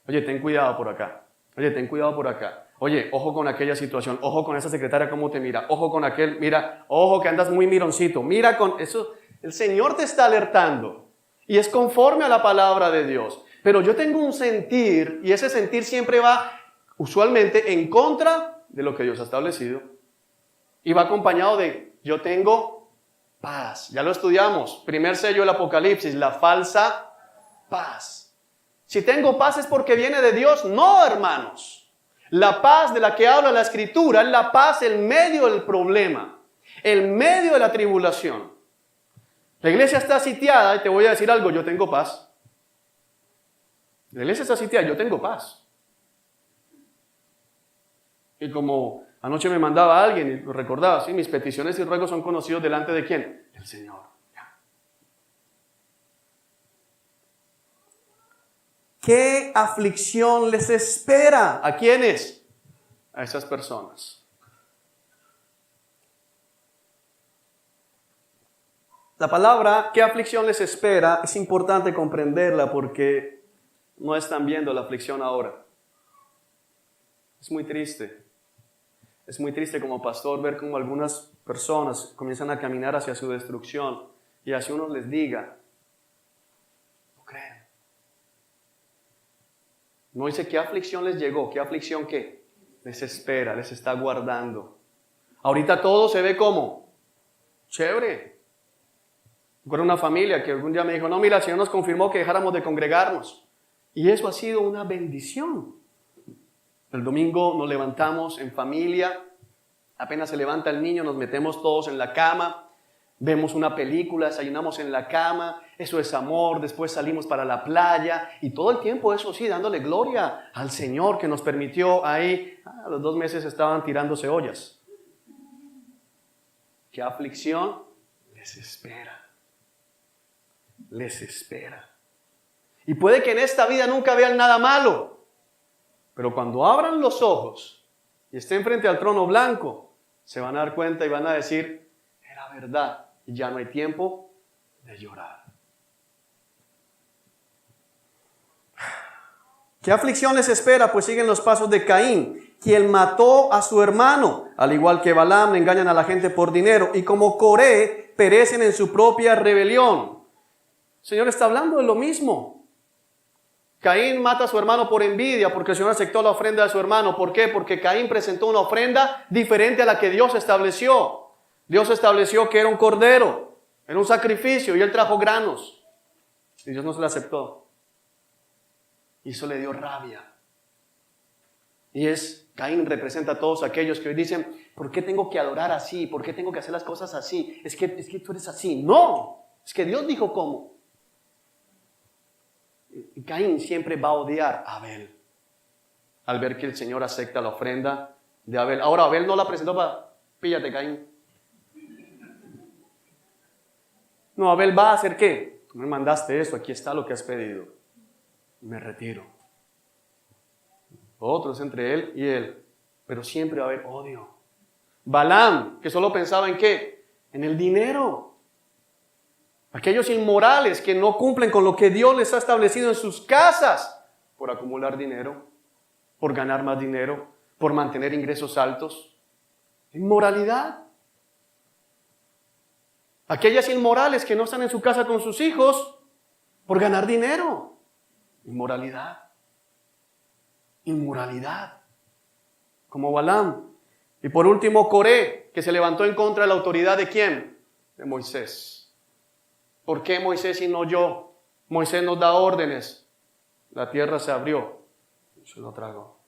Oye, ten cuidado por acá. Oye, ten cuidado por acá. Oye, ojo con aquella situación. Ojo con esa secretaria cómo te mira. Ojo con aquel, mira, ojo que andas muy mironcito. Mira con eso. El Señor te está alertando. Y es conforme a la palabra de Dios. Pero yo tengo un sentir y ese sentir siempre va usualmente en contra de lo que Dios ha establecido. Y va acompañado de yo tengo paz. Ya lo estudiamos. Primer sello del Apocalipsis, la falsa paz. Si tengo paz es porque viene de Dios. No, hermanos. La paz de la que habla la Escritura es la paz en medio del problema, en medio de la tribulación. La iglesia está sitiada y te voy a decir algo, yo tengo paz. La iglesia está sitiada, yo tengo paz. Y como anoche me mandaba alguien y lo recordaba, sí, mis peticiones y ruegos son conocidos delante de ¿quién? Del Señor. ¿Qué aflicción les espera? ¿A quiénes? A esas personas. La palabra ¿qué aflicción les espera? Es importante comprenderla porque no están viendo la aflicción ahora. Es muy triste. Es muy triste como pastor ver cómo algunas personas comienzan a caminar hacia su destrucción y así uno les diga, no creen. No dice qué aflicción les llegó, qué aflicción qué les espera, les está guardando. Ahorita todo se ve como chévere. Recuerdo una familia que algún día me dijo, no, mira, el Señor nos confirmó que dejáramos de congregarnos. Y eso ha sido una bendición. El domingo nos levantamos en familia, apenas se levanta el niño, nos metemos todos en la cama, vemos una película, desayunamos en la cama, eso es amor, después salimos para la playa y todo el tiempo eso sí, dándole gloria al Señor que nos permitió ahí. A los 2 meses estaban tirándose ollas. ¿Qué aflicción les espera? Les espera. Y puede que en esta vida nunca vean nada malo, pero cuando abran los ojos y estén frente al trono blanco, se van a dar cuenta y van a decir, era verdad. Y ya no hay tiempo de llorar. ¿Qué aflicción les espera? Pues siguen los pasos de Caín, quien mató a su hermano. Al igual que Balaam, engañan a la gente por dinero. Y como Coré, perecen en su propia rebelión. El Señor está hablando de lo mismo. Caín mata a su hermano por envidia, porque el Señor aceptó la ofrenda de su hermano. ¿Por qué? Porque Caín presentó una ofrenda diferente a la que Dios estableció. Dios estableció que era un cordero, era un sacrificio, y él trajo granos. Y Dios no se lo aceptó. Y eso le dio rabia. Y Caín representa a todos aquellos que hoy dicen, ¿por qué tengo que adorar así? ¿Por qué tengo que hacer las cosas así? Es que tú eres así. No, es que Dios dijo cómo. Y Caín siempre va a odiar a Abel al ver que el Señor acepta la ofrenda de Abel. Ahora Abel no la presentó para, píllate Caín. No, Abel va a hacer ¿qué? Tú me mandaste eso, aquí está lo que has pedido. Me retiro. Otros entre él y él. Pero siempre va a haber odio. Balaam, que solo pensaba en ¿qué? En el dinero. Aquellos inmorales que no cumplen con lo que Dios les ha establecido en sus casas por acumular dinero, por ganar más dinero, por mantener ingresos altos. Inmoralidad. Aquellas inmorales que no están en su casa con sus hijos por ganar dinero. Inmoralidad. Inmoralidad. Como Balaam. Y por último, Coré, que se levantó en contra de la autoridad ¿de quién? De Moisés. ¿Por qué Moisés y no yo? Moisés nos da órdenes. La tierra se abrió. Se lo tragó.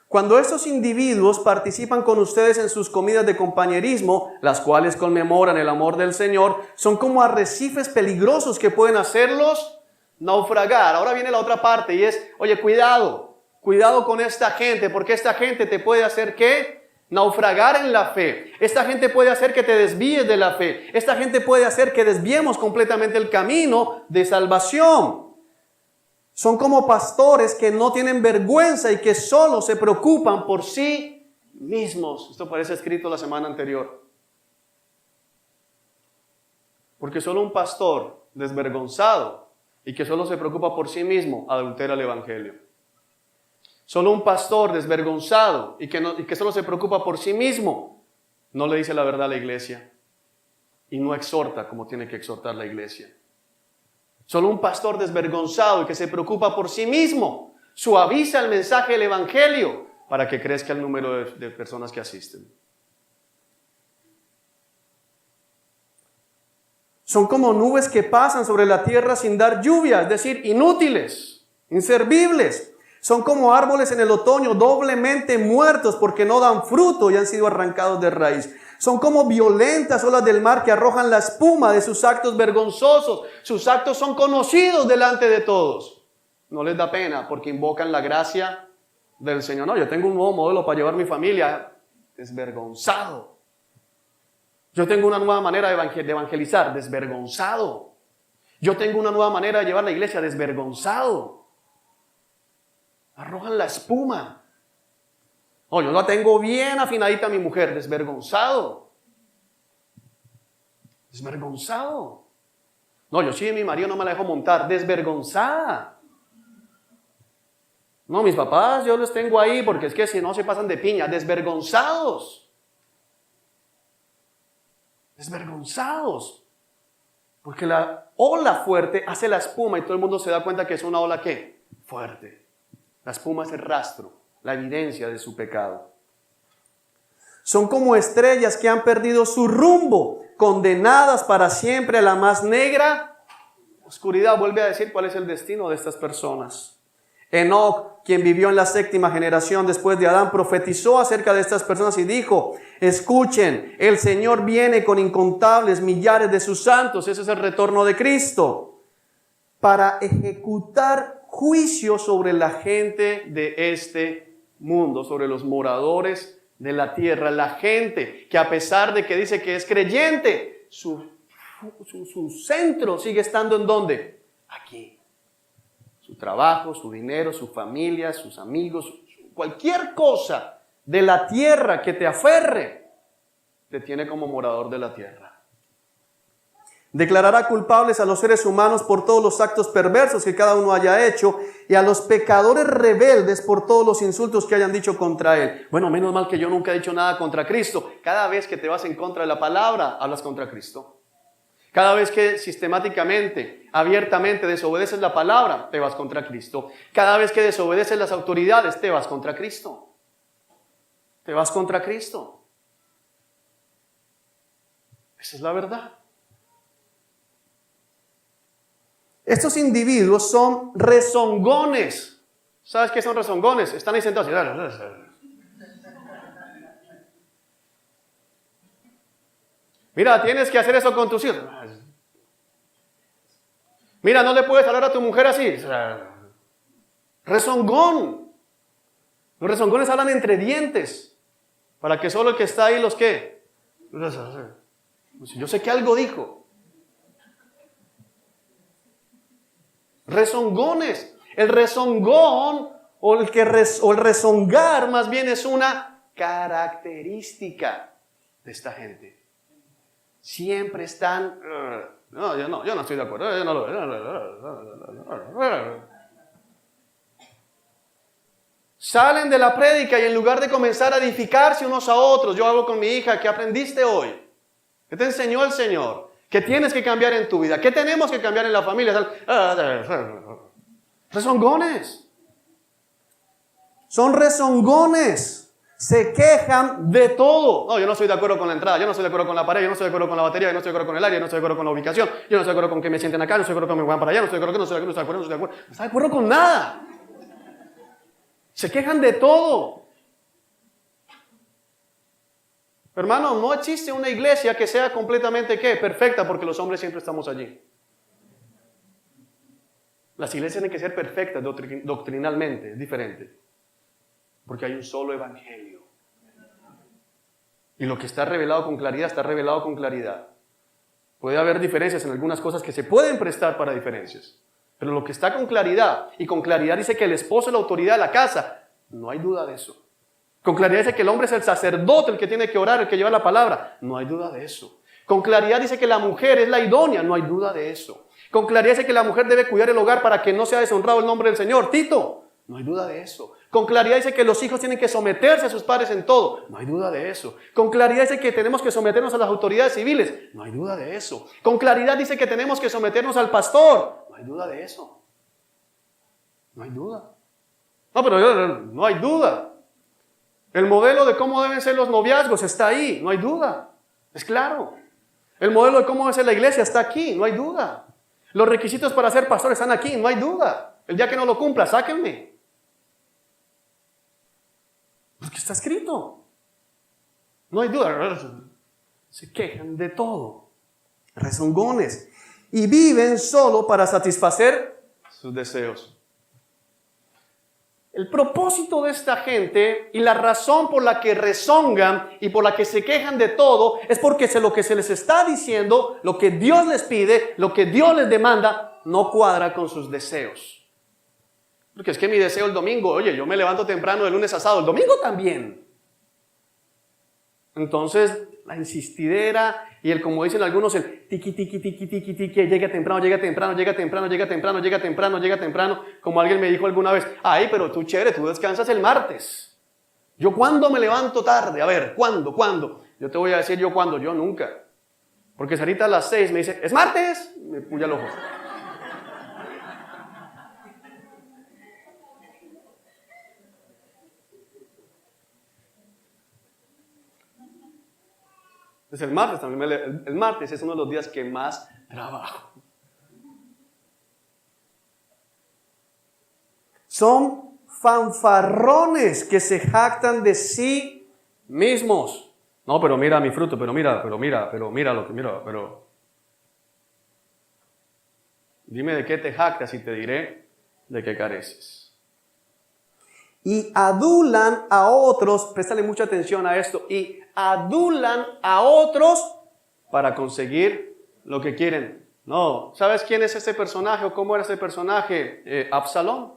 Cuando estos individuos participan con ustedes en sus comidas de compañerismo, las cuales conmemoran el amor del Señor, son como arrecifes peligrosos que pueden hacerlos naufragar. Ahora viene la otra parte y es, oye, cuidado con esta gente, porque esta gente te puede hacer ¿qué? Naufragar en la fe. Esta gente puede hacer que te desvíes de la fe. Esta gente puede hacer que desviemos completamente el camino de salvación. Son como pastores que no tienen vergüenza y que solo se preocupan por sí mismos. Esto parece escrito la semana anterior. Porque solo un pastor desvergonzado y que solo se preocupa por sí mismo adultera el evangelio. Solo un pastor desvergonzado y que solo se preocupa por sí mismo no le dice la verdad a la iglesia y no exhorta como tiene que exhortar la iglesia. Solo un pastor desvergonzado y que se preocupa por sí mismo suaviza el mensaje del evangelio para que crezca el número de personas que asisten. Son como nubes que pasan sobre la tierra sin dar lluvia, es decir, inútiles, inservibles. Son como árboles en el otoño doblemente muertos porque no dan fruto y han sido arrancados de raíz. Son como violentas olas del mar que arrojan la espuma de sus actos vergonzosos. Sus actos son conocidos delante de todos. No les da pena porque invocan la gracia del Señor. No, yo tengo un nuevo modelo para llevar mi familia. Desvergonzado. Yo tengo una nueva manera de evangelizar. Desvergonzado. Yo tengo una nueva manera de llevar la iglesia. Desvergonzado. Arrojan la espuma. Oh, yo la tengo bien afinadita a mi mujer. Desvergonzado. Desvergonzado. No, yo sí, mi marido no me la dejo montar. Desvergonzada. No, mis papás yo los tengo ahí porque es que si no se pasan de piña. Desvergonzados. Desvergonzados. Porque la ola fuerte hace la espuma y todo el mundo se da cuenta que es una ola ¿qué? Fuerte. La espuma es el rastro, la evidencia de su pecado. Son como estrellas que han perdido su rumbo, condenadas para siempre a la más negra oscuridad. Vuelve a decir cuál es el destino de estas personas. Enoc, quien vivió en la 7ª generación después de Adán, profetizó acerca de estas personas y dijo: escuchen, el Señor viene con incontables millares de sus santos. Ese es el retorno de Cristo, para ejecutar juicio sobre la gente de este mundo, sobre los moradores de la tierra, la gente que a pesar de que dice que es creyente, su centro sigue estando ¿en dónde? Aquí. Su trabajo, su dinero, su familia, sus amigos, cualquier cosa de la tierra que te aferre, te tiene como morador de la tierra. Declarará culpables a los seres humanos por todos los actos perversos que cada uno haya hecho y a los pecadores rebeldes por todos los insultos que hayan dicho contra él. Bueno, menos mal que yo nunca he dicho nada contra Cristo. Cada vez que te vas en contra de la palabra, hablas contra Cristo. Cada vez que sistemáticamente, abiertamente desobedeces la palabra, te vas contra Cristo. Cada vez que desobedeces las autoridades, te vas contra Cristo. Te vas contra Cristo. Esa es la verdad. Estos individuos son rezongones. ¿Sabes qué son rezongones? Están ahí sentados. Mira, tienes que hacer eso con tus hijos. Mira, no le puedes hablar a tu mujer así. Rezongón. Los rezongones hablan entre dientes. Para que solo el que está ahí los que. Yo sé que algo dijo. Rezongones. El rezongón o el rezongar más bien es una característica de esta gente. Siempre están... No, yo no estoy de acuerdo. Salen de la prédica y en lugar de comenzar a edificarse unos a otros, yo hablo con mi hija, ¿qué aprendiste hoy? ¿Qué te enseñó el Señor? ¿Qué tienes que cambiar en tu vida? ¿Qué tenemos que cambiar en la familia? Rezongones. Son rezongones. Se quejan de todo. No, yo no estoy de acuerdo con la entrada, yo no estoy de acuerdo con la pared, yo no estoy de acuerdo con la batería, yo no estoy de acuerdo con el área, yo no estoy de acuerdo con la ubicación, yo no estoy de acuerdo con que me sienten acá, no estoy de acuerdo con que me van para allá, no estoy de acuerdo, no estoy de acuerdo con nada. Se quejan de todo. Hermano, no existe una iglesia que sea completamente, ¿qué? Perfecta, porque los hombres siempre estamos allí. Las iglesias tienen que ser perfectas doctrinalmente, es diferente. Porque hay un solo evangelio. Y lo que está revelado con claridad, está revelado con claridad. Puede haber diferencias en algunas cosas que se pueden prestar para diferencias. Pero lo que está con claridad, y con claridad dice que el esposo es la autoridad de la casa, no hay duda de eso. Con claridad dice que el hombre es el sacerdote, el que tiene que orar, el que lleva la palabra, no hay duda de eso. Con claridad dice que la mujer es la idónea, no hay duda de eso. Con claridad dice que la mujer debe cuidar el hogar para que no sea deshonrado el nombre del Señor. Tito, no hay duda de eso. Con claridad dice que los hijos tienen que someterse a sus padres en todo. No hay duda de eso. Con claridad dice que tenemos que someternos a las autoridades civiles. No hay duda de eso. Con claridad dice que tenemos que someternos al pastor. No hay duda de eso. No hay duda. No, pero no hay duda. El modelo de cómo deben ser los noviazgos está ahí. No hay duda. Es claro. El modelo de cómo debe ser la iglesia está aquí. No hay duda. Los requisitos para ser pastor están aquí. No hay duda. El día que no lo cumpla, sáquenme. Porque está escrito. No hay duda. Se quejan de todo. Rezongones. Y viven solo para satisfacer sus deseos. El propósito de esta gente y la razón por la que rezongan y por la que se quejan de todo es porque lo que se les está diciendo, lo que Dios les pide, lo que Dios les demanda, no cuadra con sus deseos. Porque es que mi deseo el domingo, oye, yo me levanto temprano de lunes a sábado, el domingo también. Entonces, la insistidera y el, como dicen algunos, el tiqui, tiqui, tiqui, tiqui, tiqui, llega temprano, llega temprano, llega temprano, llega temprano, llega temprano, llega temprano. Como alguien me dijo alguna vez, ay, pero tú chévere, tú descansas el martes. ¿Yo cuándo me levanto tarde? A ver, ¿cuándo? Yo te voy a decir yo cuándo, yo nunca. Porque Sarita a las 6 me dice, ¿es martes? Me puya el ojo. Entonces el martes es uno de los días que más trabajo. Son fanfarrones que se jactan de sí mismos. No, pero mira mi fruto, pero mira lo que mira, pero. Dime de qué te jactas y te diré de qué careces. Y adulan a otros, préstale mucha atención a esto, y adulan a otros para conseguir lo que quieren. No, ¿sabes quién es ese personaje o cómo era ese personaje? Absalón,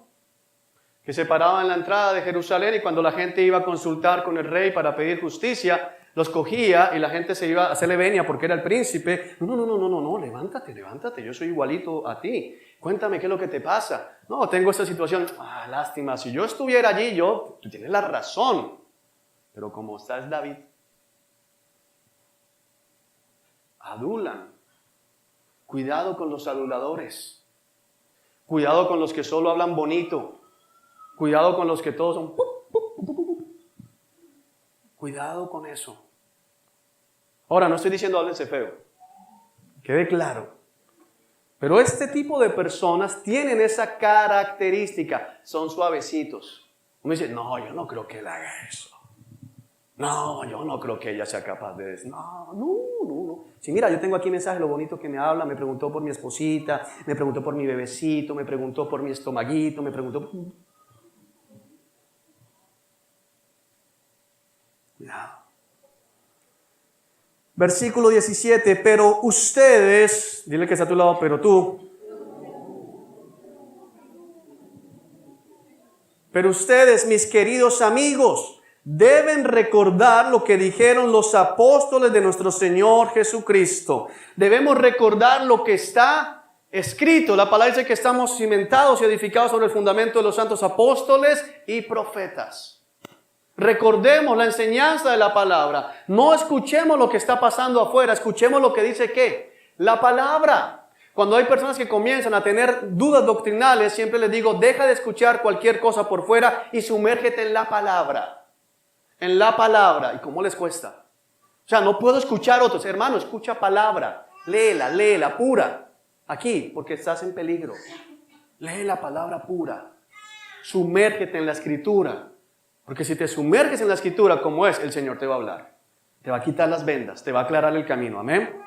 que se paraba en la entrada de Jerusalén y cuando la gente iba a consultar con el rey para pedir justicia, los cogía y la gente se iba a hacerle venia porque era el príncipe. No, levántate, yo soy igualito a ti. Cuéntame qué es lo que te pasa. No, tengo esta situación. Lástima, si yo estuviera allí, tú tienes la razón. Pero como estás, David, adulan. Cuidado con los aduladores. Cuidado con los que solo hablan bonito. Cuidado con los que todos son... Cuidado con eso. Ahora, no estoy diciendo háblense feo. Quede claro. Pero este tipo de personas tienen esa característica. Son suavecitos. Uno dice, no, yo no creo que él haga eso. No, yo no creo que ella sea capaz de eso. No. Sí, mira, yo tengo aquí mensajes, lo bonito que me habla, me preguntó por mi esposita, me preguntó por mi bebecito, me preguntó por mi estomaguito, me preguntó... Cuidado. Versículo 17, pero ustedes, dile que está a tu lado, pero ustedes, mis queridos amigos, deben recordar lo que dijeron los apóstoles de nuestro Señor Jesucristo. Debemos recordar lo que está escrito. La palabra dice que estamos cimentados y edificados sobre el fundamento de los santos apóstoles y profetas. Recordemos la enseñanza de la palabra. No escuchemos lo que está pasando afuera. Escuchemos lo que dice ¿qué? La palabra. Cuando hay personas que comienzan a tener dudas doctrinales, siempre les digo, deja de escuchar cualquier cosa por fuera y sumérgete en la palabra. En la palabra. ¿Y cómo les cuesta? O sea, no puedo escuchar otros. Hermano, escucha palabra. Léela, pura. Aquí, porque estás en peligro. Lee la palabra pura. Sumérgete en la escritura. Porque si te sumerges en la escritura como es, el Señor te va a hablar. Te va a quitar las vendas, te va a aclarar el camino. Amén.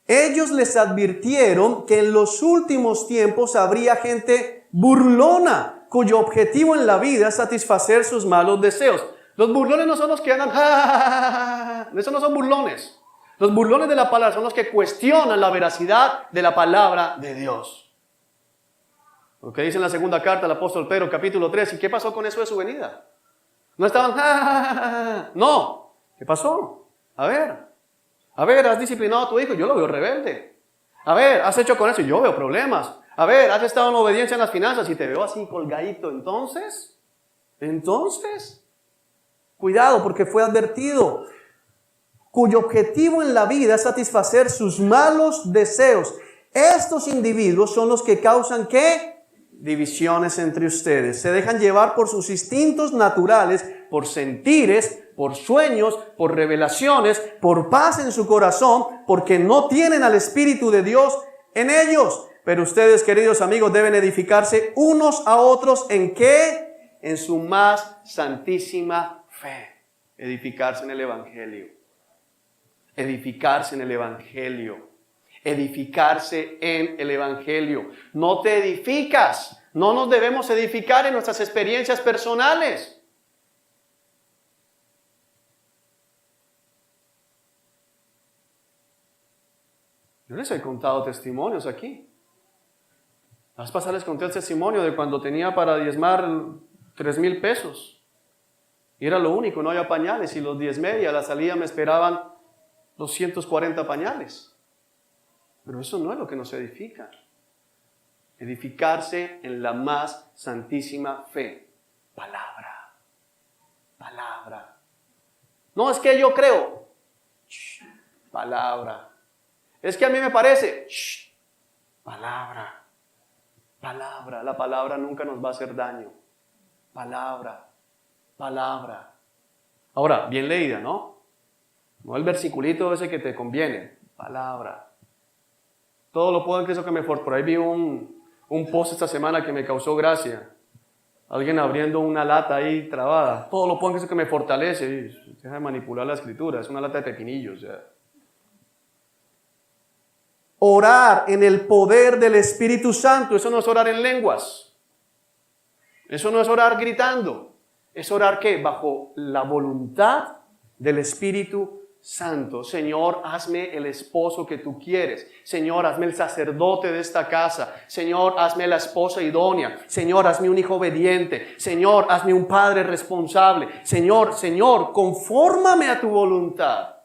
Ellos les advirtieron que en los últimos tiempos habría gente burlona, cuyo objetivo en la vida es satisfacer sus malos deseos. Los burlones no son los que andan, esos no son burlones. Los burlones de la palabra son los que cuestionan la veracidad de la palabra de Dios. Lo que dice en la segunda carta del apóstol Pedro, capítulo 3. ¿Y qué pasó con eso de su venida? No estaban, no. ¿Qué pasó? A ver, has disciplinado a tu hijo, yo lo veo rebelde. A ver, has hecho con eso, yo veo problemas. A ver, has estado en obediencia en las finanzas y te veo así colgadito. Entonces, cuidado, porque fue advertido. Cuyo objetivo en la vida es satisfacer sus malos deseos. Estos individuos son los que causan ¿qué? Divisiones entre ustedes. Se dejan llevar por sus instintos naturales, por sentires, por sueños, por revelaciones, por paz en su corazón, porque no tienen al Espíritu de Dios en ellos. Pero ustedes, queridos amigos, deben edificarse unos a otros ¿en qué? En su más santísima fe. Edificarse en el Evangelio. Edificarse en el Evangelio. Edificarse en el Evangelio. No te edificas. No nos debemos edificar en nuestras experiencias personales. Yo les he contado testimonios aquí. La vez pasada les conté el testimonio de cuando tenía para diezmar 3,000 pesos. Y era lo único, no había pañales. Y los diezmé y a la salida me esperaban 240 pañales. Pero eso no es lo que nos edifica. Edificarse en la más santísima fe. Palabra. No, es que yo creo. Shh. Palabra. Es que a mí me parece. Shh. Palabra. La palabra nunca nos va a hacer daño. Palabra. Ahora, bien leída, ¿no? No el versiculito ese que te conviene. Palabra. Todo lo puedo en Cristo que me fortalece. Por ahí vi un post esta semana que me causó gracia. Alguien abriendo una lata ahí trabada. Todo lo puedo en Cristo que me fortalece. Y deja de manipular la escritura. Es una lata de pepinillos. Ya. Orar en el poder del Espíritu Santo. Eso no es orar en lenguas. Eso no es orar gritando. Es orar ¿qué? Bajo la voluntad del Espíritu Santo. Señor, hazme el esposo que tú quieres. Señor, hazme el sacerdote de esta casa. Señor, hazme la esposa idónea. Señor, hazme un hijo obediente. Señor, hazme un padre responsable. Señor, confórmame a tu voluntad.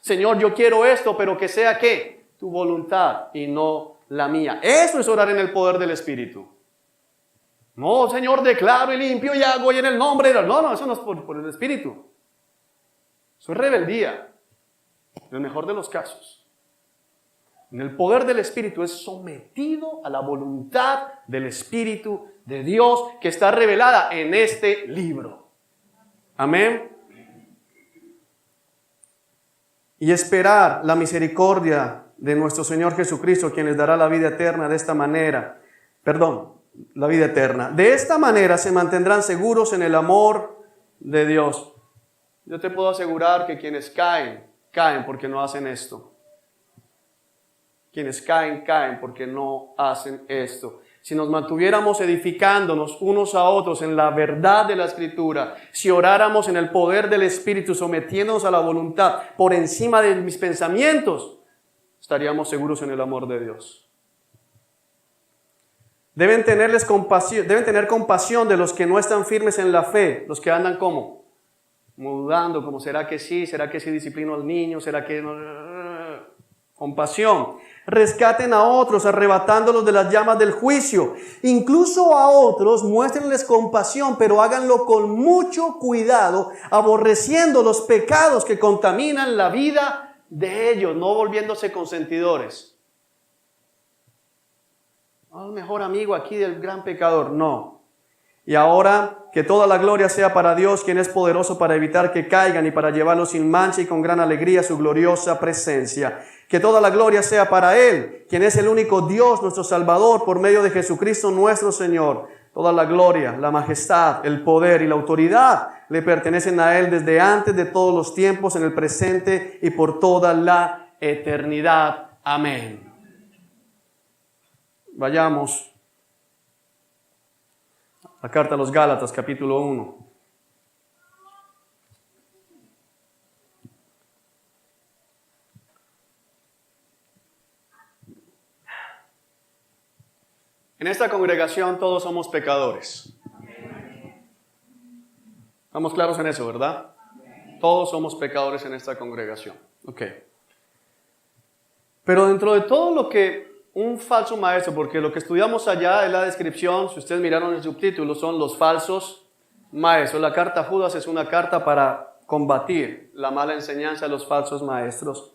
Señor, yo quiero esto, pero que sea ¿qué? Tu voluntad y no la mía. Eso es orar en el poder del Espíritu. No, Señor, declaro y limpio y hago y en el nombre de... No, eso no es por el Espíritu. Eso es rebeldía. En el mejor de los casos. En el poder del Espíritu es sometido a la voluntad del Espíritu de Dios que está revelada en este libro. Amén. y esperar la misericordia de nuestro Señor Jesucristo, quien les dará la vida eterna de esta manera. La vida eterna. De esta manera se mantendrán seguros en el amor de Dios. Yo te puedo asegurar que quienes caen, caen porque no hacen esto. Quienes caen, caen porque no hacen esto. Si nos mantuviéramos edificándonos unos a otros en la verdad de la Escritura, si oráramos en el poder del Espíritu, sometiéndonos a la voluntad por encima de mis pensamientos, estaríamos seguros en el amor de Dios. Deben tener compasión de los que no están firmes en la fe, los que andan como mudando, como será que sí disciplino al niño, será que no. Compasión. Rescaten a otros, arrebatándolos de las llamas del juicio. Incluso a otros, muéstrenles compasión, pero háganlo con mucho cuidado, aborreciendo los pecados que contaminan la vida de ellos, no volviéndose consentidores. El mejor amigo aquí del gran pecador, no. Y ahora que toda la gloria sea para Dios, quien es poderoso para evitar que caigan y para llevarlos sin mancha y con gran alegría a su gloriosa presencia. Que toda la gloria sea para Él, quien es el único Dios, nuestro Salvador, por medio de Jesucristo nuestro Señor. Toda la gloria, la majestad, el poder y la autoridad le pertenecen a Él desde antes de todos los tiempos, en el presente y por toda la eternidad. Amén. Vayamos a la carta a los Gálatas, capítulo 1. En esta congregación todos somos pecadores. ¿Estamos claros en eso, verdad? Todos somos pecadores en esta congregación. Ok. Pero dentro de todo lo que un falso maestro, porque lo que estudiamos allá es la descripción, si ustedes miraron el subtítulo, son los falsos maestros. La carta a Judas es una carta para combatir la mala enseñanza de los falsos maestros.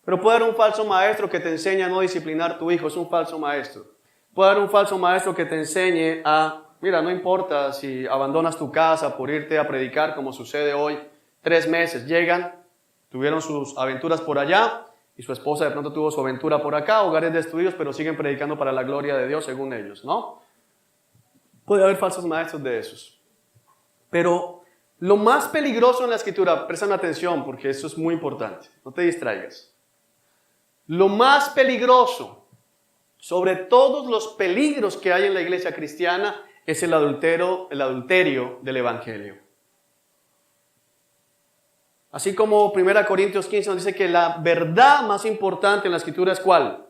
Pero puede haber un falso maestro que te enseñe a no disciplinar a tu hijo, es un falso maestro. Puede haber un falso maestro que te enseñe a, mira, no importa si abandonas tu casa por irte a predicar, como sucede hoy, 3 meses llegan, tuvieron sus aventuras por allá, y su esposa de pronto tuvo su aventura por acá, hogares destruidos, pero siguen predicando para la gloria de Dios según ellos, ¿no? Puede haber falsos maestros de esos. Pero lo más peligroso en la Escritura, presten atención porque esto es muy importante, no te distraigas. Lo más peligroso sobre todos los peligros que hay en la iglesia cristiana es el adulterio del evangelio. Así como 1 Corintios 15 nos dice que la verdad más importante en la Escritura es ¿cuál?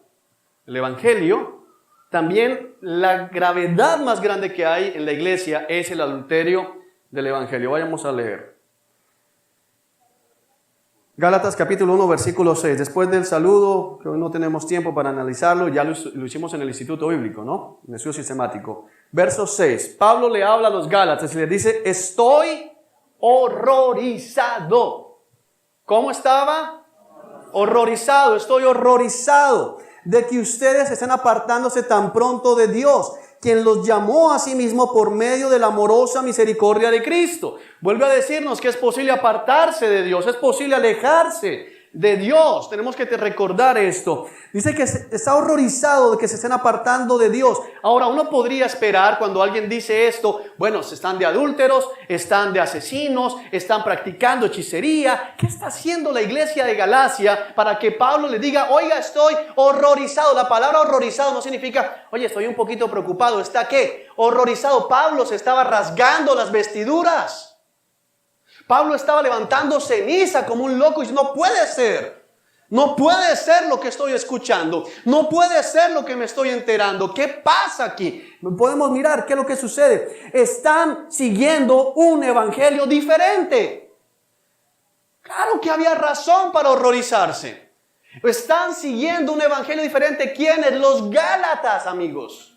El evangelio. También la gravedad más grande que hay en la iglesia es el adulterio del evangelio. Vayamos a leer. Gálatas capítulo 1, versículo 6. Después del saludo, que hoy no tenemos tiempo para analizarlo, ya lo hicimos en el Instituto Bíblico, ¿no? En el estudio sistemático. Verso 6. Pablo le habla a los Gálatas y les dice, estoy horrorizado. ¿Cómo estaba? Horrorizado, estoy horrorizado de que ustedes estén apartándose tan pronto de Dios, quien los llamó a sí mismo por medio de la amorosa misericordia de Cristo. Vuelve a decirnos que es posible apartarse de Dios, es posible alejarse de Dios. Tenemos que recordar esto. Dice que está horrorizado de que se estén apartando de Dios. Ahora, uno podría esperar cuando alguien dice esto, bueno, están de adúlteros, están de asesinos, están practicando hechicería. ¿Qué está haciendo la iglesia de Galacia para que Pablo le diga, oiga, estoy horrorizado? La palabra horrorizado no significa, oye, estoy un poquito preocupado. ¿Está qué? Horrorizado. Pablo se estaba rasgando las vestiduras. Pablo estaba levantando ceniza como un loco y dice, no puede ser lo que estoy escuchando, no puede ser lo que me estoy enterando. ¿Qué pasa aquí? Podemos mirar qué es lo que sucede. Están siguiendo un evangelio diferente. Claro que había razón para horrorizarse. Están siguiendo un evangelio diferente. ¿Quiénes? Los Gálatas, amigos.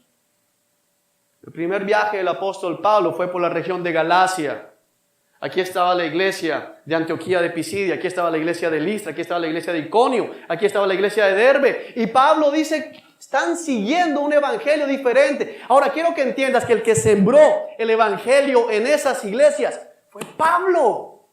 El primer viaje del apóstol Pablo fue por la región de Galacia. Aquí estaba la iglesia de Antioquía de Pisidia, aquí estaba la iglesia de Listra, aquí estaba la iglesia de Iconio, aquí estaba la iglesia de Derbe. Y Pablo dice, están siguiendo un evangelio diferente. Ahora quiero que entiendas que el que sembró el evangelio en esas iglesias fue Pablo.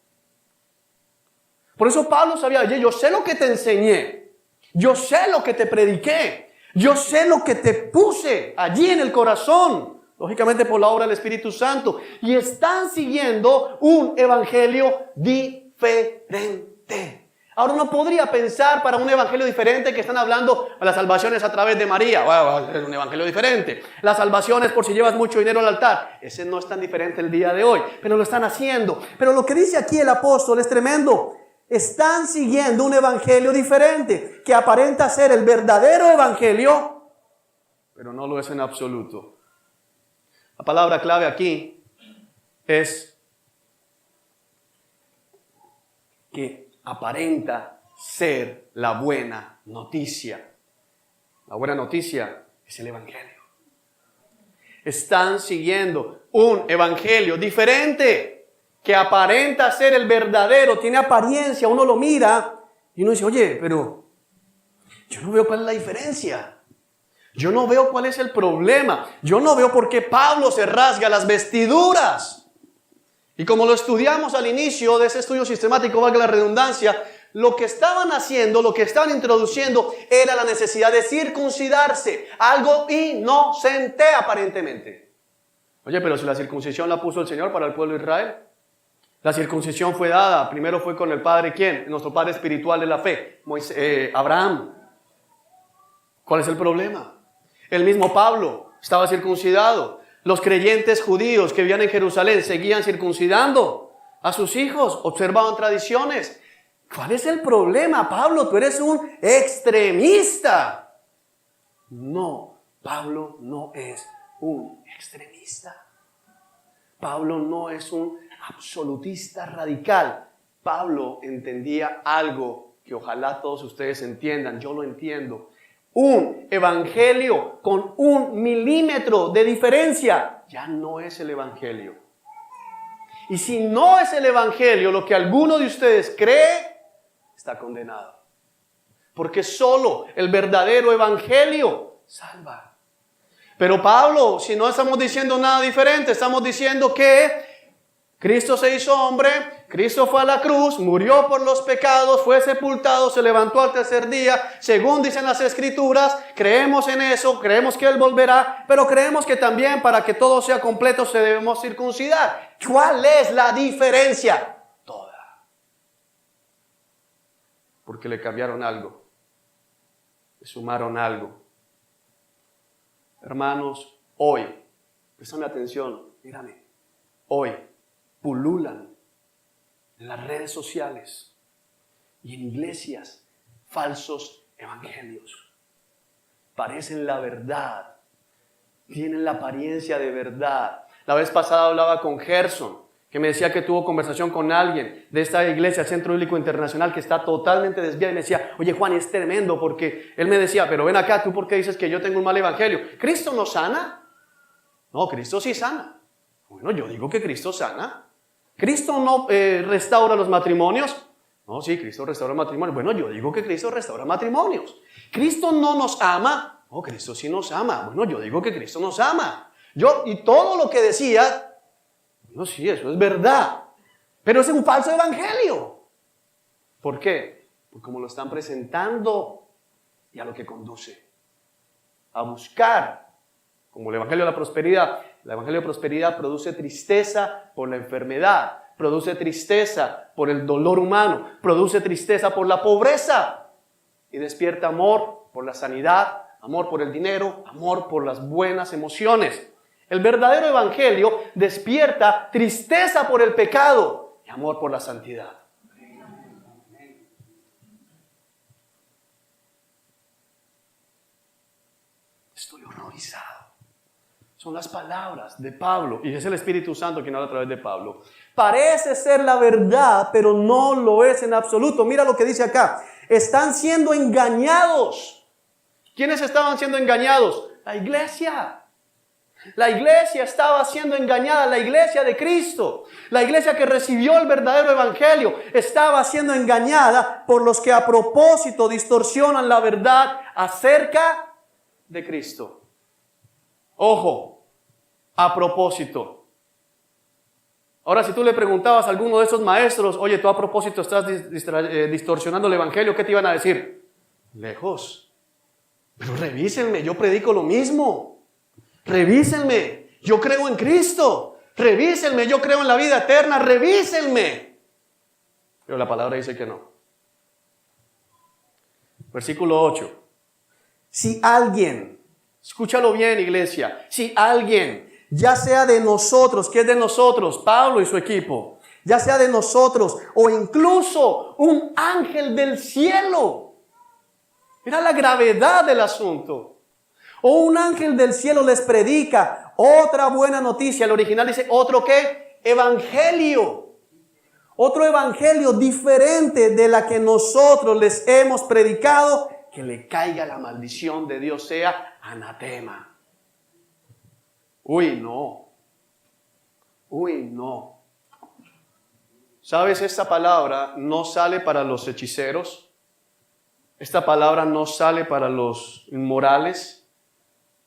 Por eso Pablo sabía, oye, yo sé lo que te enseñé, yo sé lo que te prediqué, yo sé lo que te puse allí en el corazón, lógicamente por la obra del Espíritu Santo, y están siguiendo un evangelio diferente. Ahora uno podría pensar para un evangelio diferente que están hablando de las salvaciones a través de María. Bueno, es un evangelio diferente. Las salvaciones por si llevas mucho dinero al altar. Ese no es tan diferente el día de hoy, pero lo están haciendo. Pero lo que dice aquí el apóstol es tremendo. Están siguiendo un evangelio diferente que aparenta ser el verdadero evangelio, pero no lo es en absoluto. La palabra clave aquí es que aparenta ser la buena noticia. La buena noticia es el evangelio. Están siguiendo un evangelio diferente que aparenta ser el verdadero, tiene apariencia, uno lo mira y uno dice, oye, pero yo no veo cuál es la diferencia. Yo no veo cuál es el problema. Yo no veo por qué Pablo se rasga las vestiduras. Y como lo estudiamos al inicio de ese estudio sistemático, valga la redundancia, lo que estaban haciendo, lo que estaban introduciendo era la necesidad de circuncidarse. Algo inocente aparentemente. Oye, pero si la circuncisión la puso el Señor para el pueblo de Israel. La circuncisión fue dada, primero fue con el Padre, ¿quién? Nuestro Padre espiritual de la fe, Abraham. ¿Cuál es el problema? El mismo Pablo estaba circuncidado. Los creyentes judíos que vivían en Jerusalén seguían circuncidando a sus hijos, observaban tradiciones. ¿Cuál es el problema, Pablo? Tú eres un extremista. No, Pablo no es un extremista. Pablo no es un absolutista radical. Pablo entendía algo que ojalá todos ustedes entiendan, yo lo entiendo. Un evangelio con 1 milímetro de diferencia ya no es el evangelio. Y si no es el evangelio lo que alguno de ustedes cree, está condenado. Porque solo el verdadero evangelio salva. Pero Pablo, si no estamos diciendo nada diferente, estamos diciendo que Cristo se hizo hombre, Cristo fue a la cruz, murió por los pecados, fue sepultado, se levantó al tercer día, según dicen las Escrituras, creemos en eso, creemos que Él volverá, pero creemos que también para que todo sea completo se debemos circuncidar. ¿Cuál es la diferencia? Toda. Porque le cambiaron algo, le sumaron algo. Hermanos, hoy, préstame atención, mírame, hoy pululan en las redes sociales y en iglesias falsos evangelios. Parecen la verdad, tienen la apariencia de verdad. La vez pasada hablaba con Gerson, que me decía que tuvo conversación con alguien de esta iglesia, Centro Bíblico Internacional, que está totalmente desviada, y me decía, oye Juan, es tremendo, porque él me decía, pero ven acá, ¿tú por qué dices que yo tengo un mal evangelio? ¿Cristo no sana? No, Cristo sí sana. Bueno, yo digo que Cristo sana. ¿Cristo no restaura los matrimonios? No, sí, Cristo restaura matrimonios. Bueno, yo digo que Cristo restaura matrimonios. ¿Cristo no nos ama? No, Cristo sí nos ama. Bueno, yo digo que Cristo nos ama. Y todo lo que decía, no, sí, eso es verdad. Pero es un falso evangelio. ¿Por qué? Porque como lo están presentando y a lo que conduce. A buscar, como el evangelio de la prosperidad. El evangelio de prosperidad produce tristeza por la enfermedad, produce tristeza por el dolor humano, produce tristeza por la pobreza y despierta amor por la sanidad, amor por el dinero, amor por las buenas emociones. El verdadero evangelio despierta tristeza por el pecado y amor por la santidad. Estoy horrorizado. Son las palabras de Pablo, y es el Espíritu Santo quien habla a través de Pablo. Parece ser la verdad, pero no lo es en absoluto. Mira lo que dice acá. Están siendo engañados. ¿Quiénes estaban siendo engañados? La iglesia. La iglesia estaba siendo engañada, la iglesia de Cristo. La iglesia que recibió el verdadero evangelio estaba siendo engañada por los que a propósito distorsionan la verdad acerca de Cristo. Ojo, a propósito. Ahora, si tú le preguntabas a alguno de esos maestros, oye, tú a propósito estás distorsionando el evangelio, ¿qué te iban a decir? Lejos. Pero revísenme, yo predico lo mismo. Revísenme, yo creo en Cristo. Revísenme, yo creo en la vida eterna. Revísenme. Pero la palabra dice que no. Versículo 8. Si alguien, escúchalo bien, iglesia, si alguien, ya sea de nosotros, ¿qué es de nosotros? Pablo y su equipo, ya sea de nosotros o incluso un ángel del cielo. Mira la gravedad del asunto. O un ángel del cielo les predica otra buena noticia. El original dice, ¿otro qué? Evangelio. Otro evangelio diferente de la que nosotros les hemos predicado, que le caiga la maldición de Dios, sea anatema. Uy, no. Uy, no. ¿Sabes? Esta palabra no sale para los hechiceros. Esta palabra no sale para los inmorales.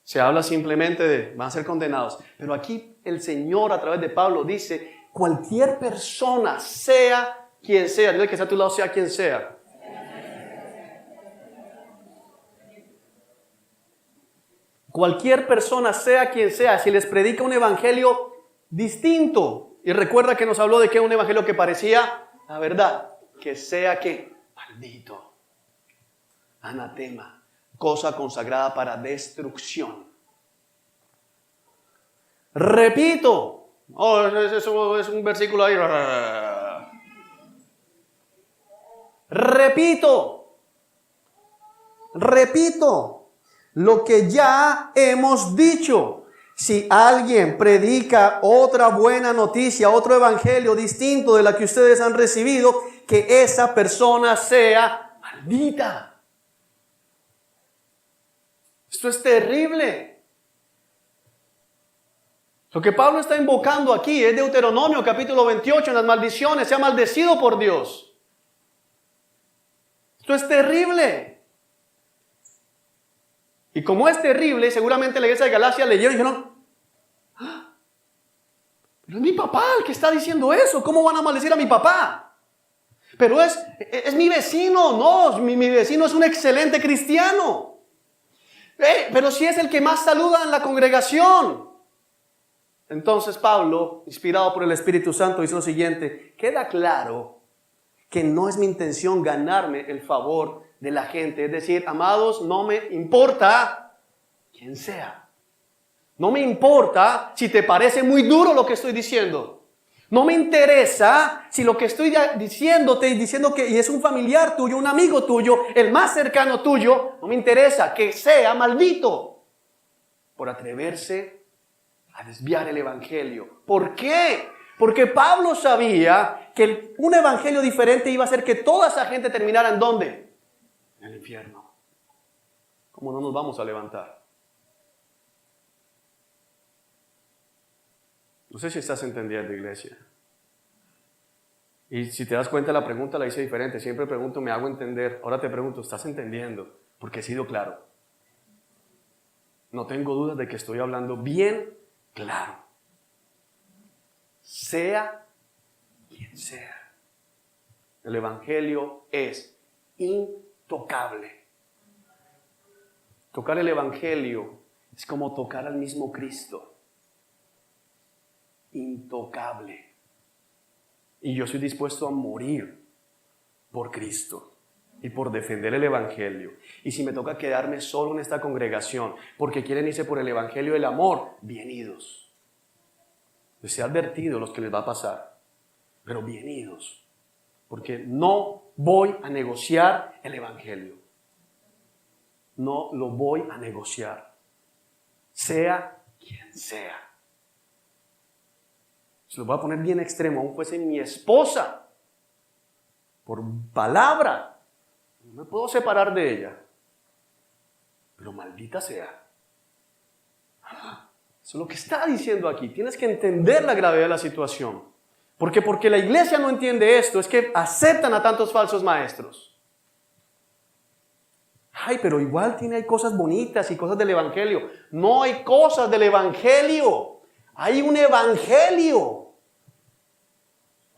Se habla simplemente de, van a ser condenados. Pero aquí el Señor a través de Pablo dice, cualquier persona, sea quien sea, dile que sea a tu lado, sea quien sea. Cualquier persona, sea quien sea, si les predica un evangelio distinto, y recuerda que nos habló de que un evangelio que parecía la verdad, que sea que maldito, anatema, cosa consagrada para destrucción. Repito, eso es un versículo ahí. Repito lo que ya hemos dicho. Si alguien predica otra buena noticia, otro evangelio distinto de la que ustedes han recibido, que esa persona sea maldita. Esto es terrible. Lo que Pablo está invocando aquí es Deuteronomio capítulo 28 en las maldiciones. Sea maldecido por Dios. Esto es terrible. Y como es terrible, seguramente la iglesia de Galacia leyeron y dijeron, ¡ah! Pero es mi papá el que está diciendo eso. ¿Cómo van a maldecir a mi papá? Pero es mi vecino. No, mi vecino es un excelente cristiano. Pero si es el que más saluda en la congregación. Entonces Pablo, inspirado por el Espíritu Santo, dice lo siguiente: queda claro que no es mi intención ganarme el favor de la gente. Es decir, amados, no me importa quién sea. No me importa si te parece muy duro lo que estoy diciendo. No me interesa si lo que estoy diciéndote y diciendo que y es un familiar tuyo, un amigo tuyo, el más cercano tuyo, no me interesa que sea maldito por atreverse a desviar el evangelio. ¿Por qué? Porque Pablo sabía que un evangelio diferente iba a hacer que toda esa gente terminara ¿en dónde? En el infierno. ¿Cómo no nos vamos a levantar? No sé si estás entendiendo, iglesia. Y si te das cuenta, la pregunta la hice diferente. Siempre pregunto, me hago entender. Ahora te pregunto, ¿estás entendiendo? Porque he sido claro. No tengo dudas de que estoy hablando bien claro. Sea quien sea. El evangelio es intocable. Tocar el evangelio es como tocar al mismo Cristo. Intocable. Y yo estoy dispuesto a morir por Cristo y por defender el evangelio. Y si me toca quedarme solo en esta congregación porque quieren irse por el evangelio del amor, bien idos. Les he advertido los que les va a pasar, pero bien idos, porque no voy a negociar el evangelio. No lo voy a negociar, sea quien sea. Se lo voy a poner bien extremo, aún fuese mi esposa, por palabra, no me puedo separar de ella, pero maldita sea. Eso es lo que está diciendo aquí. Tienes que entender la gravedad de la situación. Porque la iglesia no entiende esto, es que aceptan a tantos falsos maestros. Ay, pero igual hay cosas bonitas y cosas del evangelio. No hay cosas del evangelio. Hay un evangelio.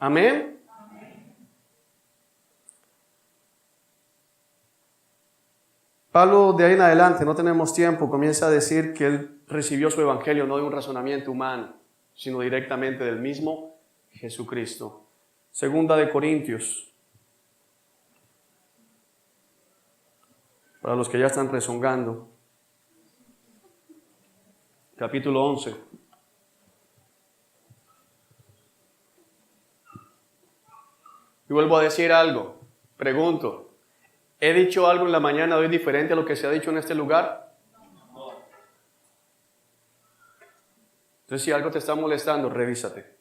Amén. Pablo, de ahí en adelante, no tenemos tiempo, comienza a decir que él recibió su evangelio no de un razonamiento humano, sino directamente del mismo Jesucristo. Segunda de Corintios. Para los que ya están rezongando. Capítulo 11. Y vuelvo a decir algo. Pregunto. ¿He dicho algo en la mañana de hoy diferente a lo que se ha dicho en este lugar? No. Entonces, si algo te está molestando, revísate.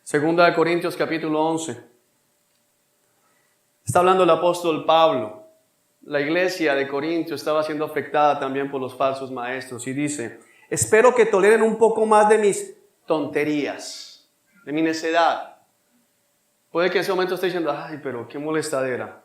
Segunda de Corintios, capítulo 11. Está hablando el apóstol Pablo. La iglesia de Corinto estaba siendo afectada también por los falsos maestros. Y dice, espero que toleren un poco más de mis tonterías, de mi necedad. Puede que en ese momento esté diciendo, ay, pero qué molestadera.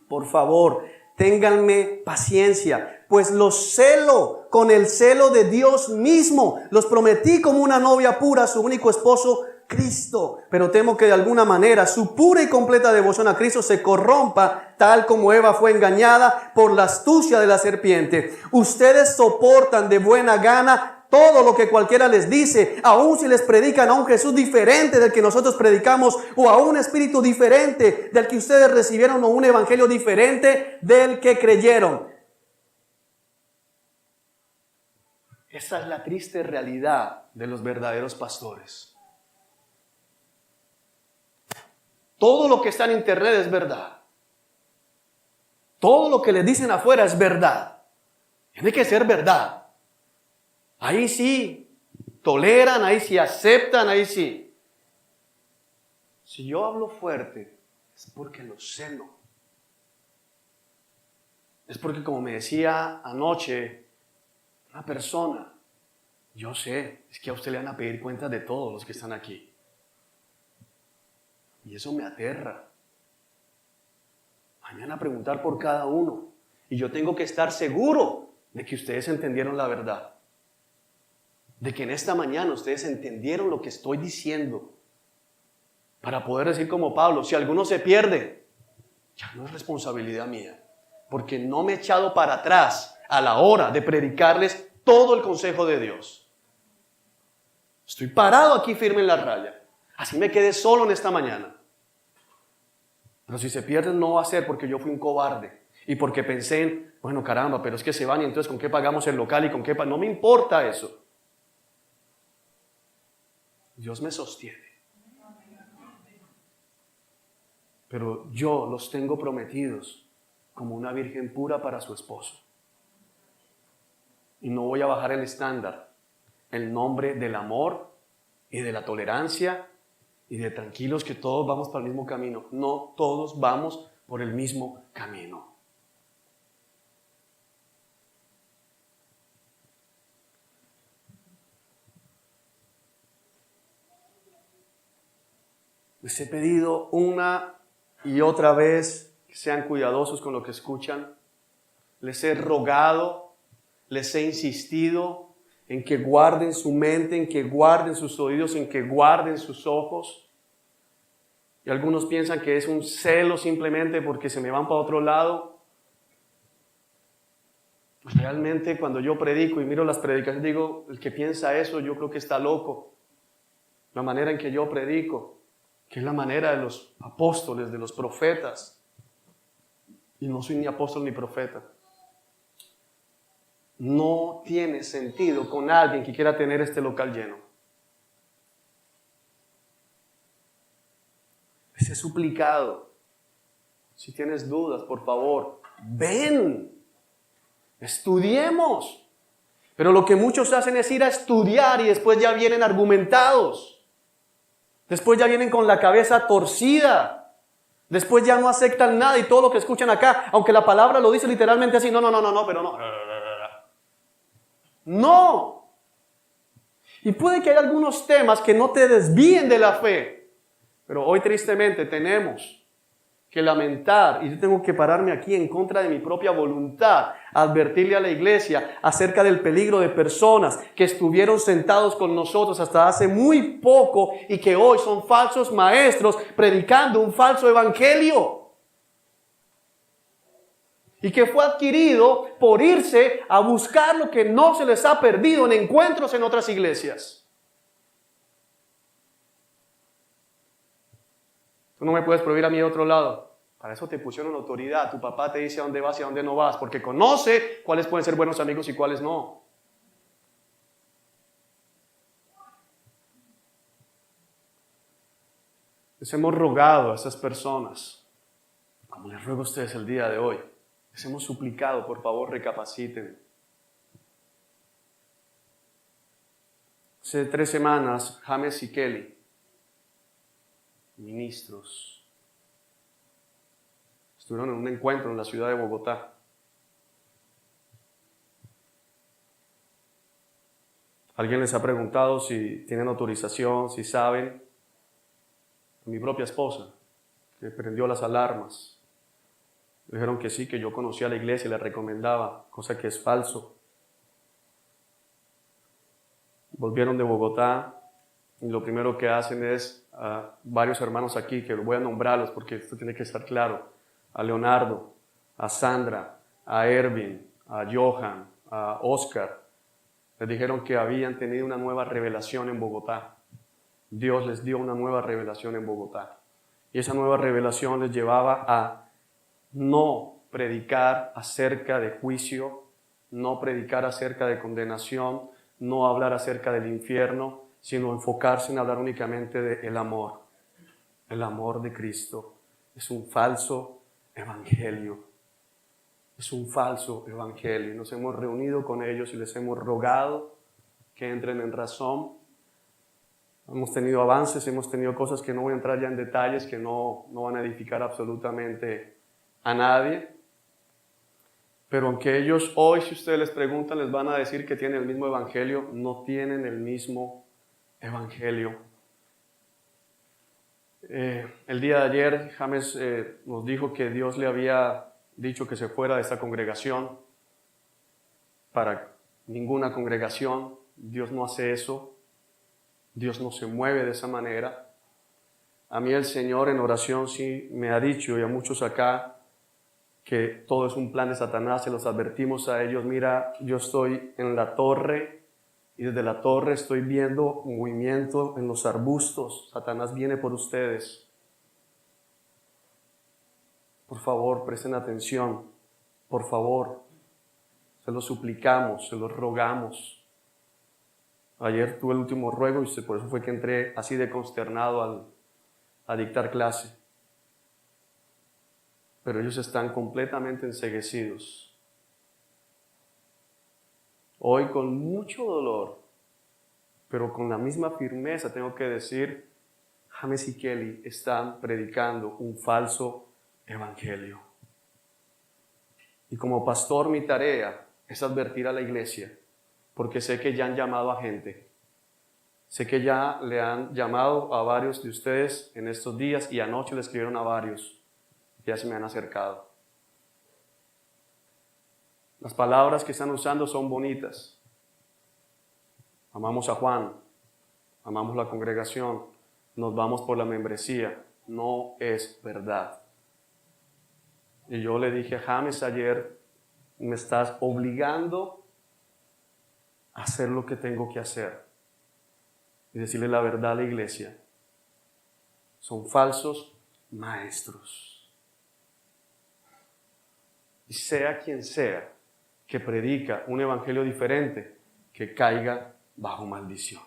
Por favor, ténganme paciencia, pues los celo con el celo de Dios mismo. Los prometí como una novia pura a su único esposo, Cristo. Pero temo que de alguna manera su pura y completa devoción a Cristo se corrompa, tal como Eva fue engañada por la astucia de la serpiente. Ustedes soportan de buena gana todo lo que cualquiera les dice, aun si les predican a un Jesús diferente del que nosotros predicamos, o a un espíritu diferente del que ustedes recibieron, o un evangelio diferente del que creyeron. Esa es la triste realidad de los verdaderos pastores. Todo lo que está en internet es verdad. Todo lo que les dicen afuera es verdad. Tiene que ser verdad. Ahí sí toleran, ahí sí aceptan, ahí sí. Si yo hablo fuerte, es porque lo celo. Es porque, como me decía anoche una persona, yo sé, es que a usted le van a pedir cuentas de todos los que están aquí. Y eso me aterra. Mañana preguntar por cada uno. Y yo tengo que estar seguro de que ustedes entendieron la verdad. De que en esta mañana ustedes entendieron lo que estoy diciendo. Para poder decir como Pablo, si alguno se pierde, ya no es responsabilidad mía. Porque no me he echado para atrás a la hora de predicarles todo el consejo de Dios. Estoy parado aquí firme en la raya. Así me quedé solo en esta mañana. Pero si se pierden no va a ser porque yo fui un cobarde. Y porque pensé en, bueno caramba, pero es que se van y entonces ¿con qué pagamos el local y con qué no me importa eso. Dios me sostiene. Pero yo los tengo prometidos como una virgen pura para su esposo. Y no voy a bajar el estándar en nombre del amor y de la tolerancia y de tranquilos que todos vamos para el mismo camino. No todos vamos por el mismo camino. Les he pedido una y otra vez que sean cuidadosos con lo que escuchan. Les he rogado, les he insistido en que guarden su mente, en que guarden sus oídos, en que guarden sus ojos. Y algunos piensan que es un celo simplemente porque se me van para otro lado. Realmente cuando yo predico y miro las predicaciones digo, el que piensa eso yo creo que está loco. La manera en que yo predico, que es la manera de los apóstoles, de los profetas. Y no soy ni apóstol ni profeta. No tiene sentido con alguien que quiera tener este local lleno. Les he suplicado, si tienes dudas, por favor, ven, estudiemos. Pero lo que muchos hacen es ir a estudiar y después ya vienen argumentados. Después ya vienen con la cabeza torcida. Después ya no aceptan nada y todo lo que escuchan acá, aunque la palabra lo dice literalmente así, no, pero no. No. Y puede que haya algunos temas que no te desvíen de la fe. Pero hoy tristemente tenemos que lamentar y yo tengo que pararme aquí en contra de mi propia voluntad, advertirle a la iglesia acerca del peligro de personas que estuvieron sentados con nosotros hasta hace muy poco y que hoy son falsos maestros predicando un falso evangelio. Y que fue adquirido por irse a buscar lo que no se les ha perdido en encuentros en otras iglesias. Tú no me puedes prohibir a mí de otro lado. Para eso te pusieron autoridad. Tu papá te dice a dónde vas y a dónde no vas, porque conoce cuáles pueden ser buenos amigos y cuáles no. Les hemos rogado a esas personas, como les ruego a ustedes el día de hoy, les hemos suplicado, por favor, recapaciten. Hace 3 semanas, James y Kelly, ministros, estuvieron en un encuentro en la ciudad de Bogotá. ¿Alguien les ha preguntado si tienen autorización, si saben? Mi propia esposa, que prendió las alarmas. Dijeron que sí, que yo conocía a la iglesia y le recomendaba, cosa que es falso. Volvieron de Bogotá y lo primero que hacen es a varios hermanos aquí, que voy a nombrarlos porque esto tiene que estar claro, a Leonardo, a Sandra, a Erwin, a Johan, a Oscar, les dijeron que habían tenido una nueva revelación en Bogotá. Dios les dio una nueva revelación en Bogotá. Y esa nueva revelación les llevaba a no predicar acerca de juicio, no predicar acerca de condenación, no hablar acerca del infierno, sino enfocarse en hablar únicamente del amor. El amor de Cristo es un falso evangelio. Es un falso evangelio. Nos hemos reunido con ellos y les hemos rogado que entren en razón. Hemos tenido avances, hemos tenido cosas que no voy a entrar ya en detalles, que no van a edificar absolutamente a nadie. Pero aunque ellos hoy, si ustedes les preguntan, les van a decir que tienen el mismo evangelio, no tienen el mismo evangelio. El día de ayer, James nos dijo que Dios le había dicho que se fuera de esta congregación. Para ninguna congregación, Dios no hace eso. Dios no se mueve de esa manera. A mí el Señor en oración sí me ha dicho, y a muchos acá, que todo es un plan de Satanás. Se los advertimos a ellos: mira, yo estoy en la torre y desde la torre estoy viendo movimiento en los arbustos. Satanás viene por ustedes. Por favor, presten atención. Por favor, se los suplicamos, se los rogamos. Ayer tuve el último ruego y por eso fue que entré así de consternado a dictar clase. Pero ellos están completamente enceguecidos. Hoy con mucho dolor, pero con la misma firmeza tengo que decir, James y Kelly están predicando un falso evangelio. Y como pastor mi tarea es advertir a la iglesia, porque sé que ya han llamado a gente. Sé que ya le han llamado a varios de ustedes en estos días y anoche le escribieron a varios. Ya se me han acercado. Las palabras que están usando son bonitas. Amamos a Juan, amamos la congregación, nos vamos por la membresía. No es verdad. Y yo le dije a James ayer, me estás obligando a hacer lo que tengo que hacer y decirle la verdad a la iglesia. Son falsos maestros. Y sea quien sea que predica un evangelio diferente, que caiga bajo maldición.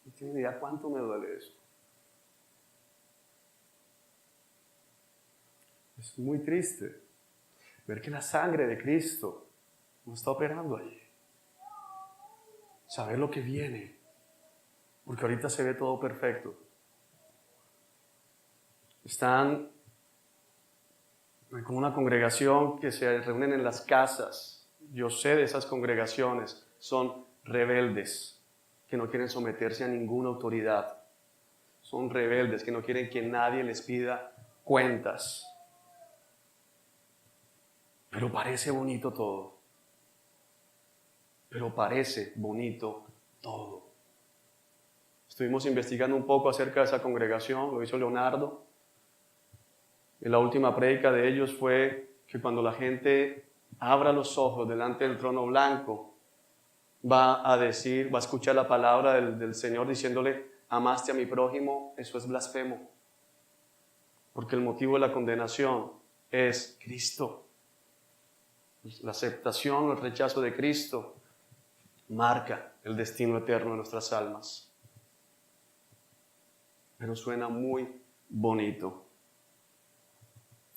No tienen idea cuánto me duele eso. Es muy triste ver que la sangre de Cristo no está operando allí. Saber lo que viene, porque ahorita se ve todo perfecto. Están con una congregación que se reúnen en las casas. Yo sé de esas congregaciones, son rebeldes. que no quieren someterse a ninguna autoridad. Son rebeldes, que no quieren que nadie les pida cuentas. Pero parece bonito todo. Pero parece bonito todo. Estuvimos investigando un poco acerca de esa congregación, lo hizo Leonardo. Y la última prédica de ellos fue que cuando la gente abra los ojos delante del trono blanco, va a escuchar la palabra del Señor diciéndole, amaste a mi prójimo, eso es blasfemo. Porque el motivo de la condenación es Cristo. La aceptación o el rechazo de Cristo marca el destino eterno de nuestras almas. Pero suena muy bonito.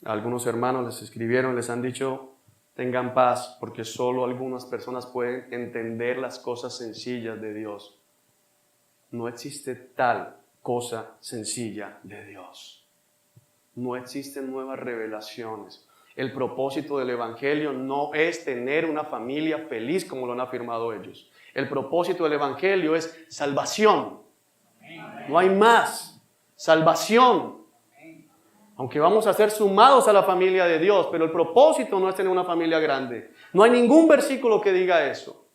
Algunos hermanos les escribieron, les han dicho, tengan paz, porque solo algunas personas pueden entender las cosas sencillas de Dios. No existe tal cosa sencilla de Dios. No existen nuevas revelaciones. El propósito del Evangelio no es tener una familia feliz como lo han afirmado ellos. El propósito del Evangelio es salvación. No hay más. Salvación. Aunque vamos a ser sumados a la familia de Dios, pero el propósito no es tener una familia grande. No hay ningún versículo que diga eso.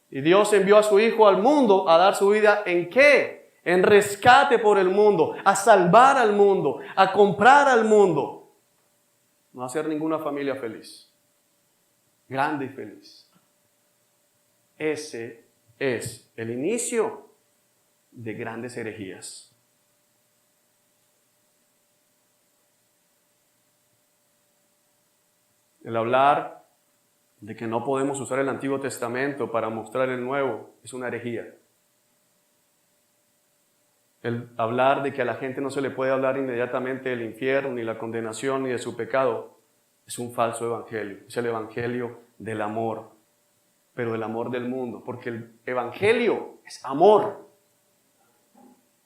Y Dios envió a su Hijo al mundo a dar su vida ¿en qué? En rescate por el mundo, a salvar al mundo, a comprar al mundo. No hacer ninguna familia feliz, grande y feliz. Ese es el inicio de grandes herejías. El hablar de que no podemos usar el Antiguo Testamento para mostrar el Nuevo es una herejía. El hablar de que a la gente no se le puede hablar inmediatamente del infierno, ni la condenación, ni de su pecado, es un falso evangelio. Es el evangelio del amor, pero del amor del mundo, porque el evangelio es amor.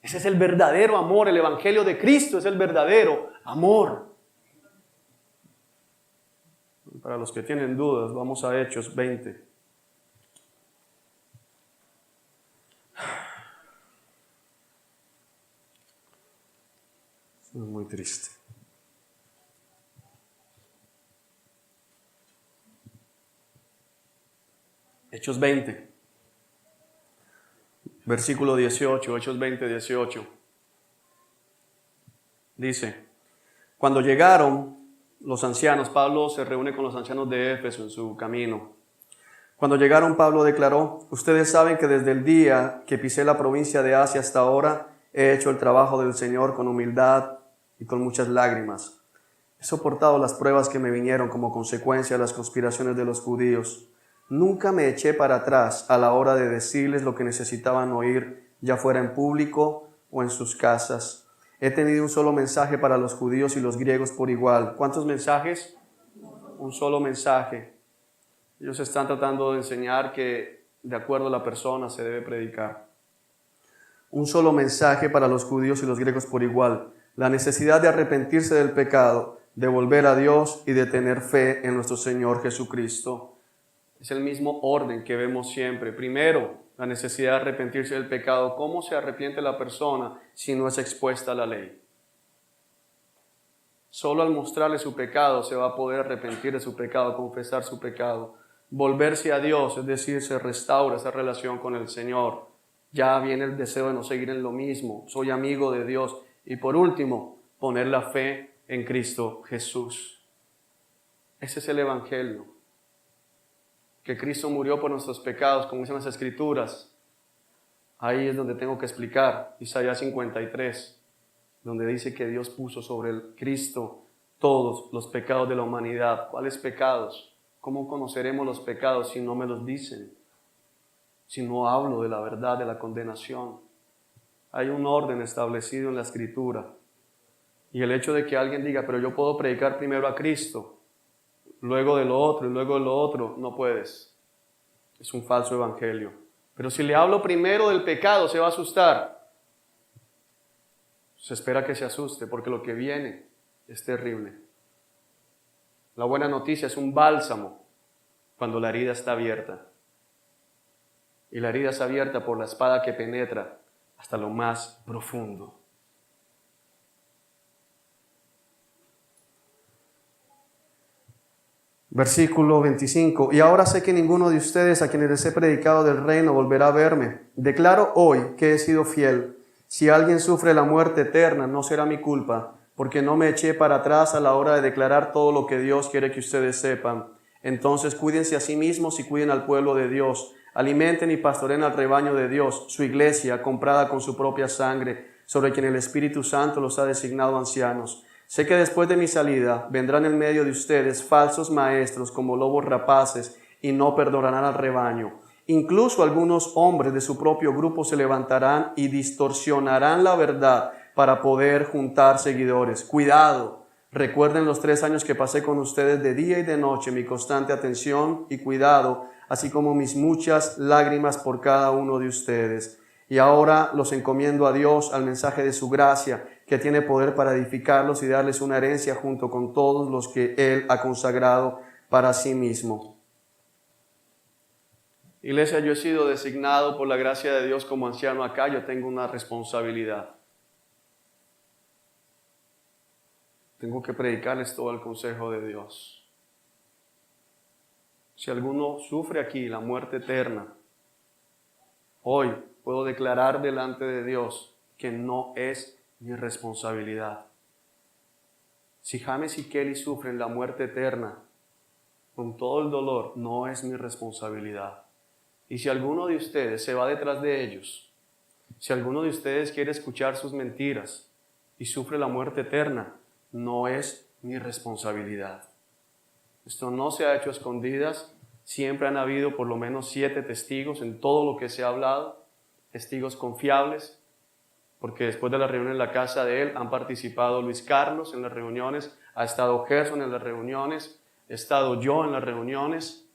Ese es el verdadero amor, el evangelio de Cristo es el verdadero amor. Para los que tienen dudas, vamos a Hechos 20. Es muy triste. Hechos 20, versículo 18, Hechos 20, 18. Dice, cuando llegaron los ancianos, Pablo se reúne con los ancianos de Éfeso en su camino. Cuando llegaron, Pablo declaró, ustedes saben que desde el día que pisé la provincia de Asia hasta ahora, he hecho el trabajo del Señor con humildad y con muchas lágrimas. He soportado las pruebas que me vinieron como consecuencia de las conspiraciones de los judíos. Nunca me eché para atrás a la hora de decirles lo que necesitaban oír, ya fuera en público o en sus casas. He tenido un solo mensaje para los judíos y los griegos por igual. ¿Cuántos mensajes? Un solo mensaje. Ellos están tratando de enseñar que de acuerdo a la persona se debe predicar. Un solo mensaje para los judíos y los griegos por igual. La necesidad de arrepentirse del pecado, de volver a Dios y de tener fe en nuestro Señor Jesucristo. Es el mismo orden que vemos siempre. Primero, la necesidad de arrepentirse del pecado. ¿Cómo se arrepiente la persona si no es expuesta a la ley? Solo al mostrarle su pecado se va a poder arrepentir de su pecado, confesar su pecado. Volverse a Dios, es decir, se restaura esa relación con el Señor. Ya viene el deseo de no seguir en lo mismo. Soy amigo de Dios. Y por último, poner la fe en Cristo Jesús. Ese es el Evangelio. Que Cristo murió por nuestros pecados, como dicen las Escrituras. Ahí es donde tengo que explicar Isaías 53, donde dice que Dios puso sobre el Cristo todos los pecados de la humanidad. ¿Cuáles pecados? ¿Cómo conoceremos los pecados si no me los dicen? Si no hablo de la verdad, de la condenación. Hay un orden establecido en la Escritura. Y el hecho de que alguien diga, pero yo puedo predicar primero a Cristo, luego de lo otro y luego de lo otro, no puedes. Es un falso evangelio. Pero si le hablo primero del pecado, se va a asustar. Se espera que se asuste porque lo que viene es terrible. La buena noticia es un bálsamo cuando la herida está abierta. y la herida es abierta por la espada que penetra hasta lo más profundo. Versículo 25. Y ahora sé que ninguno de ustedes a quienes les he predicado del reino volverá a verme. Declaro hoy que he sido fiel. Si alguien sufre la muerte eterna, no será mi culpa, porque no me eché para atrás a la hora de declarar todo lo que Dios quiere que ustedes sepan. Entonces cuídense a sí mismos y cuiden al pueblo de Dios. Alimenten y pastoreen al rebaño de Dios, su iglesia, comprada con su propia sangre, sobre quien el Espíritu Santo los ha designado ancianos. Sé que después de mi salida vendrán en medio de ustedes falsos maestros como lobos rapaces y no perdonarán al rebaño. Incluso algunos hombres de su propio grupo se levantarán y distorsionarán la verdad para poder juntar seguidores. Cuidado, recuerden los 3 años que pasé con ustedes de día y de noche, mi constante atención y cuidado, así como mis muchas lágrimas por cada uno de ustedes. Y ahora los encomiendo a Dios, al mensaje de su gracia, que tiene poder para edificarlos y darles una herencia junto con todos los que Él ha consagrado para sí mismo. Iglesia, yo he sido designado por la gracia de Dios como anciano acá. Yo tengo una responsabilidad. Tengo que predicarles todo el consejo de Dios. Si alguno sufre aquí la muerte eterna, hoy puedo declarar delante de Dios que no es mi responsabilidad. Si James y Kelly sufren la muerte eterna con todo el dolor, no es mi responsabilidad. Y si alguno de ustedes se va detrás de ellos, si alguno de ustedes quiere escuchar sus mentiras y sufre la muerte eterna, no es mi responsabilidad. Esto no se ha hecho a escondidas. Siempre han habido por lo menos 7 testigos en todo lo que se ha hablado, testigos confiables, porque después de la reunión en la casa de él han participado Luis Carlos en las reuniones, ha estado Gerson en las reuniones, he estado yo en las reuniones,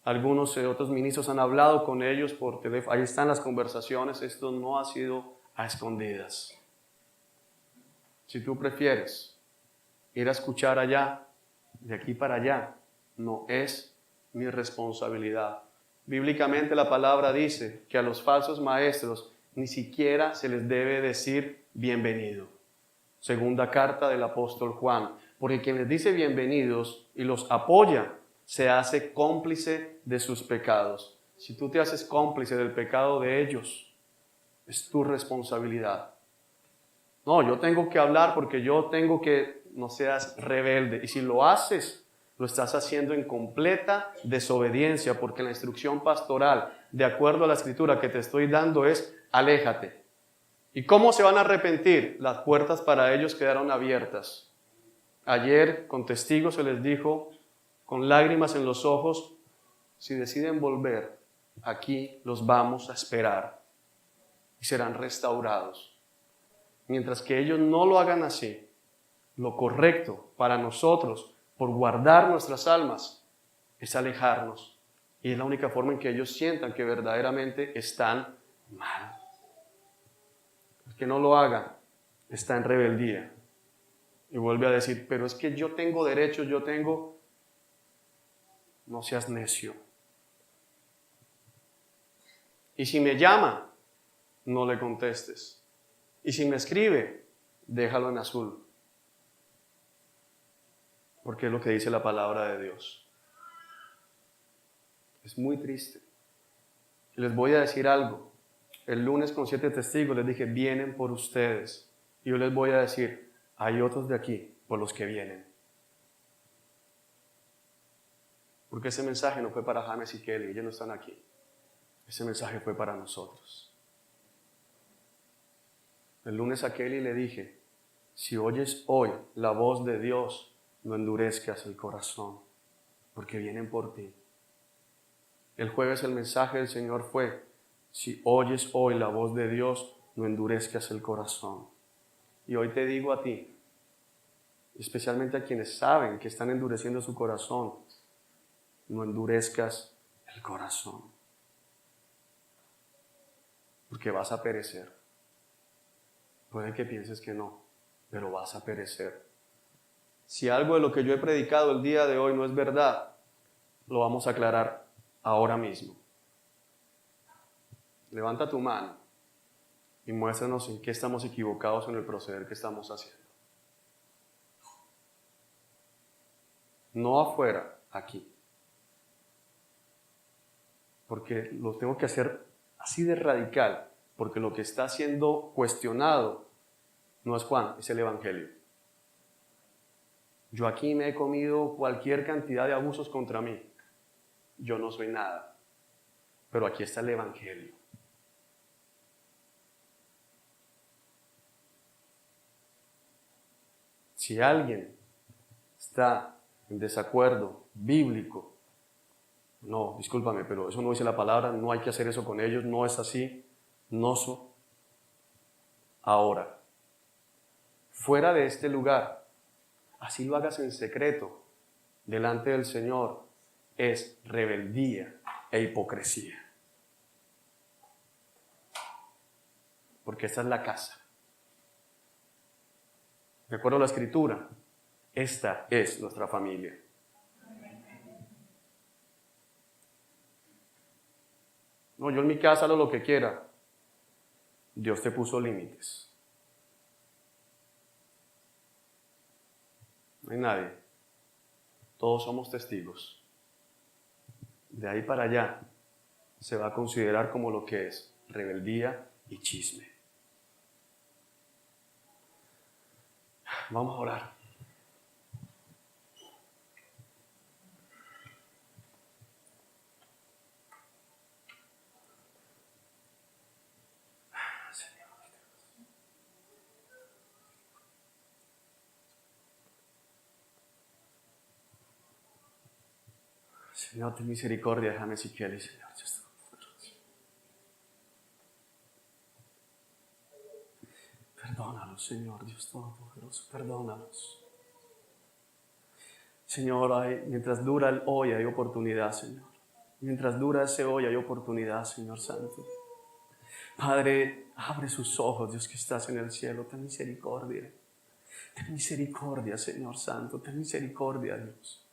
algunos otros ministros han hablado con ellos por teléfono, ahí están las conversaciones. Esto no ha sido a escondidas. Si tú prefieres ir a escuchar allá, de aquí para allá, no es mi responsabilidad. Bíblicamente la palabra dice que a los falsos maestros ni siquiera se les debe decir bienvenido. Segunda carta del apóstol Juan. Porque quien les dice bienvenidos y los apoya, se hace cómplice de sus pecados. Si tú te haces cómplice del pecado de ellos, es tu responsabilidad. No, yo tengo que hablar porque yo tengo que, no seas rebelde. Y si lo haces, lo estás haciendo en completa desobediencia, porque la instrucción pastoral, de acuerdo a la escritura que te estoy dando, es aléjate. ¿Y cómo se van a arrepentir? Las puertas para ellos quedaron abiertas. Ayer con testigos se les dijo, con lágrimas en los ojos, si deciden volver, aquí los vamos a esperar y serán restaurados. Mientras que ellos no lo hagan así, lo correcto para nosotros, por guardar nuestras almas, es alejarnos. Y es la única forma en que ellos sientan que verdaderamente están mal. El que no lo haga está en rebeldía. Y vuelve a decir, pero es que yo tengo derechos, No seas necio. Y si me llama, no le contestes. Y si me escribe, déjalo en azul. Porque es lo que dice la palabra de Dios. Es muy triste. Y les voy a decir algo. El lunes con 7 testigos les dije, vienen por ustedes. Y yo les voy a decir, hay otros de aquí por los que vienen. Porque ese mensaje no fue para James y Kelly, ellos no están aquí. Ese mensaje fue para nosotros. El lunes a Kelly le dije, si oyes hoy la voz de Dios, no endurezcas el corazón, porque vienen por ti. El jueves el mensaje del Señor fue, si oyes hoy la voz de Dios, no endurezcas el corazón. Y hoy te digo a ti, especialmente a quienes saben que están endureciendo su corazón, no endurezcas el corazón, porque vas a perecer. Puede que pienses que no, pero vas a perecer. Si algo de lo que yo he predicado el día de hoy no es verdad, lo vamos a aclarar ahora mismo. levanta tu mano y muéstranos en qué estamos equivocados en el proceder que estamos haciendo. No afuera, aquí. Porque lo tengo que hacer así de radical, porque lo que está siendo cuestionado no es Juan, es el Evangelio. Yo aquí me he comido cualquier cantidad de abusos contra mí. Yo no soy nada. Pero aquí está el Evangelio. Si alguien está en desacuerdo bíblico, no, discúlpame, pero eso no dice la palabra, no hay que hacer eso con ellos, no es así, no so. Ahora, fuera de este lugar, así lo hagas en secreto, delante del Señor, es rebeldía e hipocresía. Porque esta es la casa. De acuerdo a la Escritura, esta es nuestra familia. No, yo en mi casa hago lo que quiera. Dios te puso límites. No hay nadie. Todos somos testigos. De ahí para allá se va a considerar como lo que es rebeldía y chisme. Vamos a orar. Señor, ten misericordia, déjame si quieres, Señor. Perdónalos, Señor, Dios Todopoderoso, perdónalos. Señor, mientras dura el hoy hay oportunidad, Señor. Mientras dura ese hoy hay oportunidad, Señor Santo. Padre, abre sus ojos, Dios que estás en el cielo, ten misericordia. Ten misericordia, Señor Santo, ten misericordia, Dios.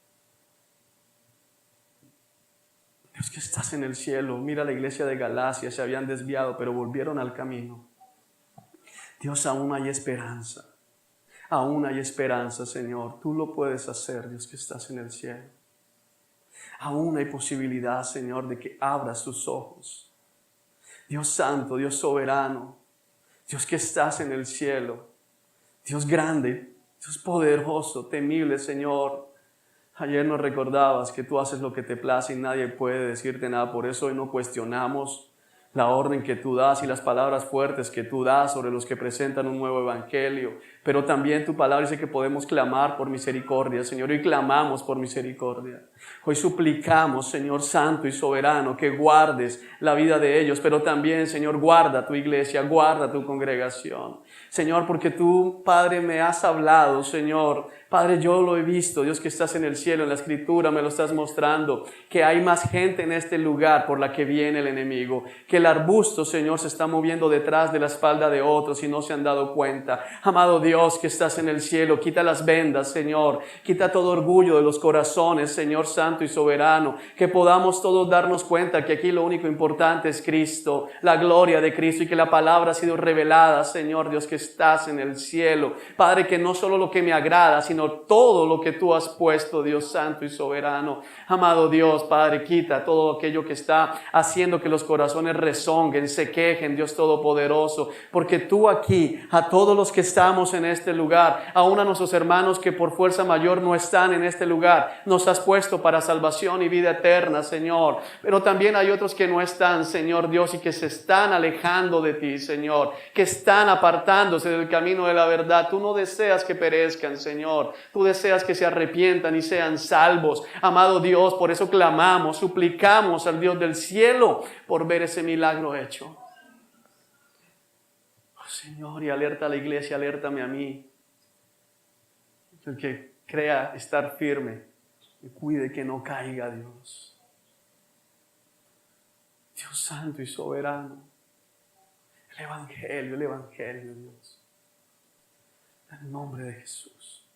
Dios que estás en el cielo, mira la iglesia de Galacia, se habían desviado, pero volvieron al camino. Dios, aún hay esperanza. Aún hay esperanza, Señor. Tú lo puedes hacer, Dios que estás en el cielo. Aún hay posibilidad, Señor, de que abras tus ojos. Dios santo, Dios soberano, Dios que estás en el cielo, Dios grande, Dios poderoso, temible, Señor. Ayer nos recordabas que tú haces lo que te place y nadie puede decirte nada. Por eso hoy no cuestionamos la orden que tú das y las palabras fuertes que tú das sobre los que presentan un nuevo evangelio. Pero también tu palabra dice que podemos clamar por misericordia, Señor. Hoy clamamos por misericordia. Hoy suplicamos, Señor santo y soberano, que guardes la vida de ellos. Pero también, Señor, guarda tu iglesia, guarda tu congregación. Señor, porque tú, Padre, me has hablado, Señor. Padre, yo lo he visto, Dios que estás en el cielo, en la Escritura me lo estás mostrando, que hay más gente en este lugar por la que viene el enemigo, que el arbusto, Señor, se está moviendo detrás de la espalda de otros y no se han dado cuenta. Amado Dios que estás en el cielo, quita las vendas, Señor, quita todo orgullo de los corazones, Señor santo y soberano, que podamos todos darnos cuenta que aquí lo único importante es Cristo, la gloria de Cristo y que la palabra ha sido revelada, Señor Dios que estás en el cielo. Padre, que no solo lo que me agrada, sino todo lo que tú has puesto, Dios santo y soberano. Amado Dios, Padre, quita todo aquello que está haciendo que los corazones rezonguen, se quejen, Dios todopoderoso, porque tú aquí, a todos los que estamos en este lugar, aún a nuestros hermanos que por fuerza mayor no están en este lugar, nos has puesto para salvación y vida eterna, Señor. Pero también hay otros que no están, Señor Dios, y que se están alejando de ti, Señor, que están apartándose del camino de la verdad. Tú no deseas que perezcan, Señor. Tú deseas que se arrepientan y sean salvos. Amado Dios, por eso clamamos, suplicamos al Dios del cielo por ver ese milagro hecho. Oh, Señor, y alerta a la iglesia, alértame a mí. El que crea estar firme, y cuide que no caiga, Dios. Dios santo y soberano. El Evangelio, Dios. En el nombre de Jesús.